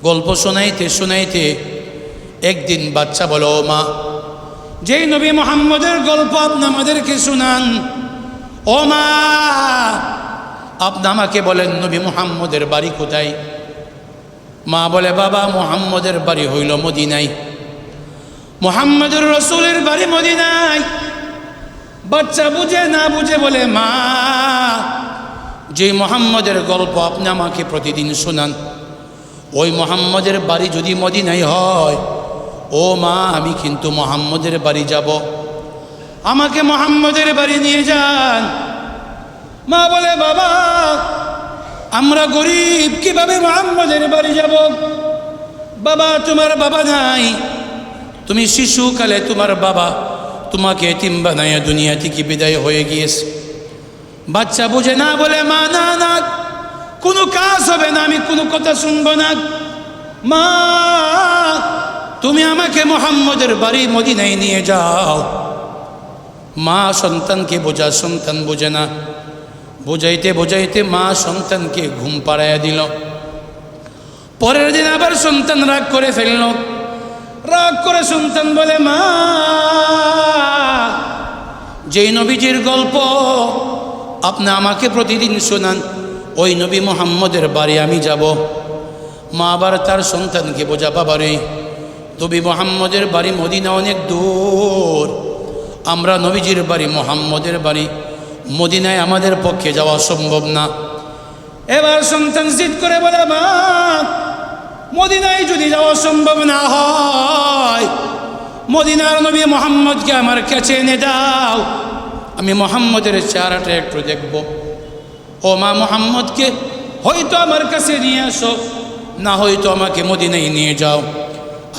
গল্প শোনাইতে শোনাইতে একদিন বাচ্চা বলে, ও মা, যেই নবী মুহাম্মদের গল্প আপনি আমাদেরকে শোনান, ও মা আপনি আমাকে বলেন নবী মুহাম্মদের বাড়ি কোথায়? মা বলে বাবা মুহাম্মদের বাড়ি হইল মদিনায়, মুহাম্মদুর রাসূলের বাড়ি মদিনায়। বাচ্চা বুঝে না বুঝে বলে মা, যে মুহাম্মদের গল্প আপনি আমাকে প্রতিদিন শোনান, ওই মুহাম্মদের বাড়ি যদি মদিনায় হয়, ও মা আমি কিন্তু মুহাম্মদের বাড়ি যাব, আমাকে মুহাম্মদের বাড়ি নিয়ে যান। মা বলে বাবা আমরা গরিব, কিভাবে মুহাম্মদের বাড়ি যাব? বাবা তোমার বাবা নাই, তুমি শিশুকালে তোমার বাবা তোমাকে এতিম বানাইয়া দুনিয়া থেকে বিদায় হয়ে গিয়েছে। বাচ্চা বুঝে না বলে মা না না, কোনো কাজ হবে না, আমি কোনো কথা শুনবো না। মা তুমি আমাকে মুহাম্মদের বাড়ি মদিনায় নিয়ে যাও। মা সন্তানকে বোঝা, সন্তান বোঝে না। বোঝাইতে বোঝাইতে মা সন্তানকে ঘুম পাড়াইয়া দিল। পরের দিন আবার সন্তান রাগ করে ফেলল। রাগ করে সন্তান বলে মা, যেই নবীজির গল্প আপনি আমাকে প্রতিদিন শোনান, ওই নবী মুহাম্মদের বাড়ি আমি যাব। মা আবার তার সন্তানকে বোঝা, বাবারে নবী মুহাম্মদের বাড়ি মদিনা অনেক দূর, আমরা নবীজির বাড়ি মুহাম্মদের বাড়ি মদিনায় আমাদের পক্ষে যাওয়া সম্ভব না। এবার সন্তান জিদ করে বলে মা, মদিনায় যদি যাওয়া সম্ভব না হয়, মদিনার নবী মুহাম্মদকে আমার কাছে এনে দাও, আমি মুহাম্মদের চেহারাটা একটু দেখব। ও মা, মুহাম্মদকে হয়তো আমার কাছে নিয়ে আসো, না হয়তো আমাকে মদিনায় নিয়ে যাও।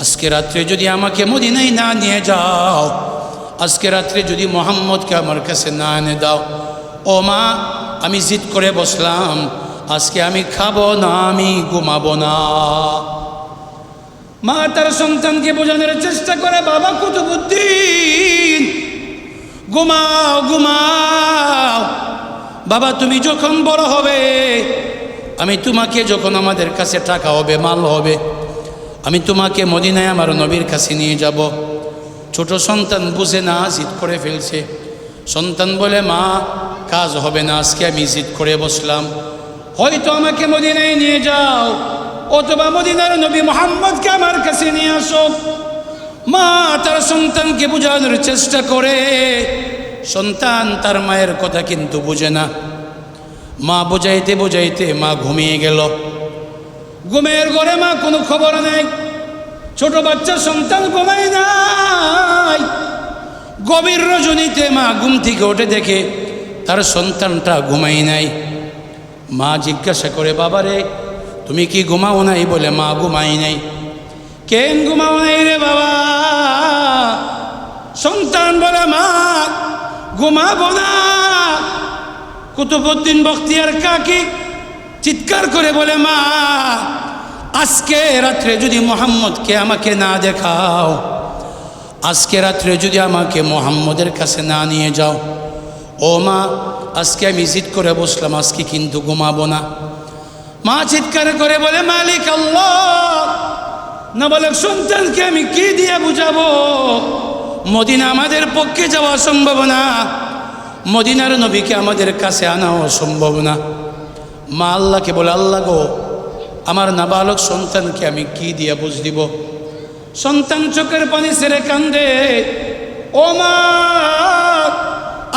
আজকে রাত্রে যদি আমাকে মদিনায় না নিয়ে যাও, আজকে রাত্রে যদি মুহাম্মদকে আমার কাছে না এনে দাও, ও মা আমি জিদ করে বসলাম, আজকে আমি খাবো না, আমি ঘুমাবো না। মা তার সন্তানকে বোঝানোর চেষ্টা করে, বাবা কুতুবুদ্দিন ঘুমাও ঘুমাও, বাবা তুমি যখন বড় হবে, আমি তোমাকে যখন আমাদের কাছে টাকা হবে, মাল হবে, আমি তোমাকে মদিনায় আমার নবীর কাছে নিয়ে যাব। ছোট সন্তান বুঝে না, জিদ করে ফেলছে। সন্তান বলে মা কাজ হবে না, আজকে আমি জিদ করে বসলাম, হয়তো আমাকে মদিনায় নিয়ে যাও, অথবা মদিনার নবী মুহাম্মদকে আমার কাছে নিয়ে আসো। মা তার সন্তানকে বোঝানোর চেষ্টা করে, সন্তান তার মায়ের কথা কিন্তু বুঝে না। মা বোঝাইতে বোঝাইতে মা ঘুমিয়ে গেল। ঘুমের ঘরে মা কোনো খবর নেই, ছোট বাচ্চা সন্তান ঘুমায় নাই। গভীর রজনীতে মা ঘুম থেকে উঠে দেখে তার সন্তানটা ঘুমাই নাই। মা জিজ্ঞাসা করে, বাবারে তুমি কি ঘুমাও নাই? বলে মা ঘুমাই নাই। কেন ঘুমাও নাই রে বাবা? সন্তান বলে মা ঘুমাবো না। কুতুবউদ্দিন বখতিয়ার কাকি চিৎকার করে বলে মা, আজকে রাত্রে যদি মুহাম্মদকে আমাকে না দেখাও, আজকে রাত্রে যদি আমাকে মুহাম্মদের কাছে না নিয়ে যাও, ও মা আজকে আমি জিদ করে বসলাম, আজকে কিন্তু ঘুমাবো না। মা চিৎকার করে বলে, মালিক আল্লাহ, না বলে সন্তানকে আমি কি দিয়ে বুঝাবো? মদিনা আমাদের পক্ষে যাওয়া সম্ভব না, মদিনার নবীকে আমাদের কাছে আনাও সম্ভব না। মা আল্লাহকে বলে, আল্লাহ গো, আমার নাবালক সন্তানকে আমি কি দিয়ে বুঝ দিব? সন্তান চোখের পানি ছেড়ে কান্দে, ও মা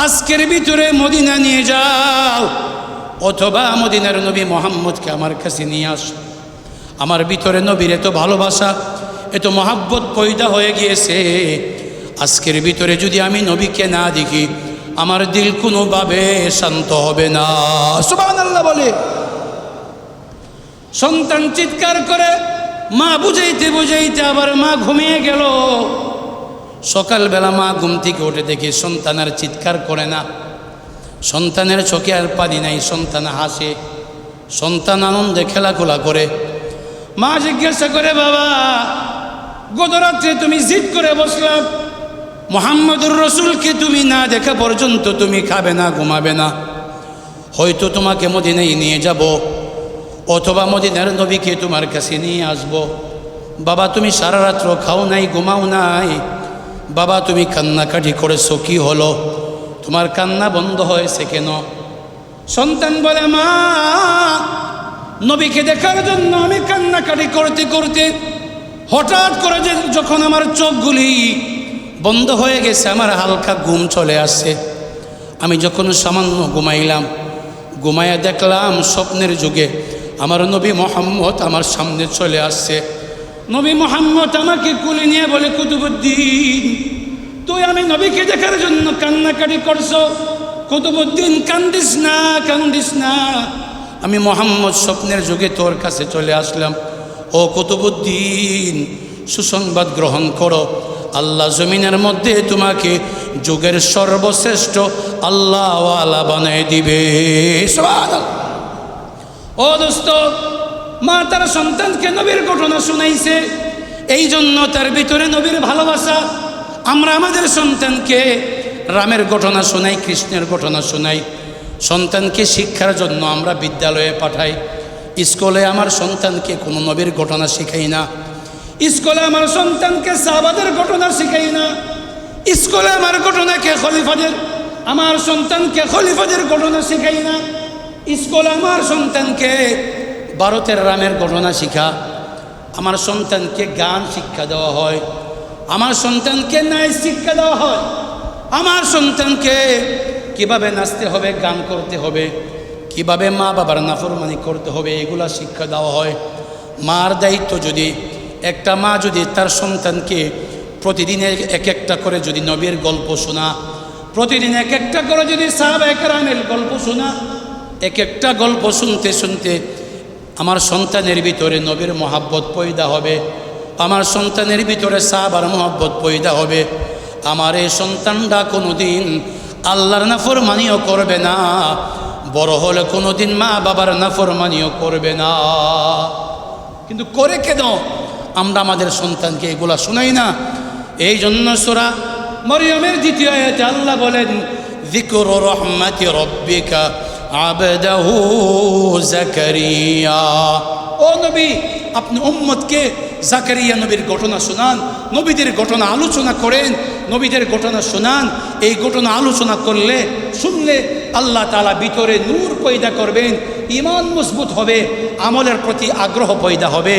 আজকের ভিতরে মদিনা নিয়ে যাও, অথবা মদিনার নবী মুহাম্মদকে আমার কাছে নিয়ে আস। আমার ভিতরে নবীর এত ভালোবাসা, এত মহাব্বত পয়দা হয়ে গিয়েছে, আজকের ভিতরে যদি আমি নবীকে না দেখি, আমার দিল কোনোভাবে শান্ত হবে না। সুবহানাল্লাহ বলে। সন্তান চিৎকার করে, মা বুঝাইতে বুঝাইতে আবার মা ঘুমিয়ে গেল। সকালবেলা মা ঘুম থেকে উঠে দেখে সন্তান আর চিৎকার করে না, সন্তানের চোখে আর পানি নাই, সন্তান হাসে, সন্তান আনন্দে খেলাখোলা করে। মা জিজ্ঞাসা করে, বাবা গতরাত্রে তুমি জিদ করে বসলাম, মুহাম্মদুর রাসূলকে তুমি না দেখা পর্যন্ত তুমি খাবে না, ঘুমাবে না, হয়তো তোমাকে মদিনায় নিয়ে যাব, অথবা মদিনার নবীকে তোমার কাছে নিয়ে আসব। বাবা তুমি সারা রাত্র খাও নাই, ঘুমাও নাই, বাবা তুমি কান্নাকাটি করেছো, কি হলো? তোমার কান্না বন্ধ হয়েছে কেন? সন্তান বলে, মা নবীকে দেখার জন্য আমি কান্নাকাটি করতে করতে হঠাৎ করে যখন আমার চোখগুলি বন্ধ হয়ে গেছে, আমার হালকা ঘুম চলে আসছে। আমি যখন সামান্য ঘুমাইলাম, ঘুমাইয়া দেখলাম স্বপ্নের যুগে আমার নবী মোহাম্মদ আমার সামনে চলে আসছে। নবী মোহাম্মদ আমাকে কুলে নিয়ে বলে, কুতুবুদ্দিন, তুই আমি নবীকে দেখার জন্য কান্নাকাটি করছো, কুতুবুদ্দিন কান্দিস না, কান্দিস না, আমি মোহাম্মদ স্বপ্নের যুগে তোর কাছে চলে আসলাম। ও কুতুবুদ্দিন, সুসংবাদ গ্রহণ করো, আল্লাহ জমিনের মধ্যে তোমাকে যুগের সর্বশ্রেষ্ঠ আল্লাহওয়ালা বানাই দিবে। সুবহানাল্লাহ। ও দোস্ত, মা তার সন্তানকে নবীর ঘটনা শুনাইছে, এই জন্য তার ভিতরে নবীর ভালোবাসা। আমরা আমাদের সন্তানকে রামের ঘটনা শোনাই, কৃষ্ণের ঘটনা শোনাই। সন্তানকে শিক্ষার জন্য আমরা বিদ্যালয়ে পাঠাই, স্কুলে আমার সন্তানকে কোনো নবীর ঘটনা শিখাই না। স্কুলে আমার সন্তানকে সাহাবাদের ঘটনা শিখাই না। স্কুলে আমার সন্তানকে খলিফাদের ঘটনা শিখাই না। স্কুলে আমার সন্তানকে ভারতের রামের ঘটনা শিখা, আমার সন্তানকে গান শিক্ষা দেওয়া হয়, আমার সন্তানকে নাচ শিক্ষা দেওয়া হয়, আমার সন্তানকে কিভাবে নাচতে হবে, গান করতে হবে, কিভাবে মা বাবার নাফরমানি করতে হবে, এগুলা শিক্ষা দেওয়া হয়। মার দায়িত্ব, যদি একটা মা যদি তার সন্তানকে প্রতিদিন এক একটা করে যদি নবীর গল্প শোনা, প্রতিদিন এক একটা করে যদি সাহাবায়ে কেরামের গল্প শোনা, এক একটা গল্প শুনতে শুনতে আমার সন্তানের ভিতরে নবীর মহাব্বত পয়দা হবে, আমার সন্তানের ভিতরে সাহাবার মহাব্বত পয়দা হবে। আমার এই সন্তানটা কোনোদিন আল্লাহর নাফরমানিও করবে না, বড় হলে কোনোদিন মা বাবার নাফরমানিও করবে না। কিন্তু করে কেন আমরা আমাদের সন্তানকে এগুলা শোনাই না? এই জন্য সূরা মরিয়মের 2য় আয়াতে আল্লাহ বলেন, যিকরু রাহমাতি রাব্বিকা আবদাহু জাকারিয়া। ও নবী, আপনি উম্মতকে জাকারিয়া নবীর ঘটনা শোনান, নবীদের ঘটনা আলোচনা করেন, নবীদের ঘটনা শোনান। এই ঘটনা আলোচনা করলে, শুনলে আল্লাহ তাআলা ভিতরে নূর পয়দা করবেন, ঈমান মজবুত হবে, আমলের প্রতি আগ্রহ পয়দা হবে।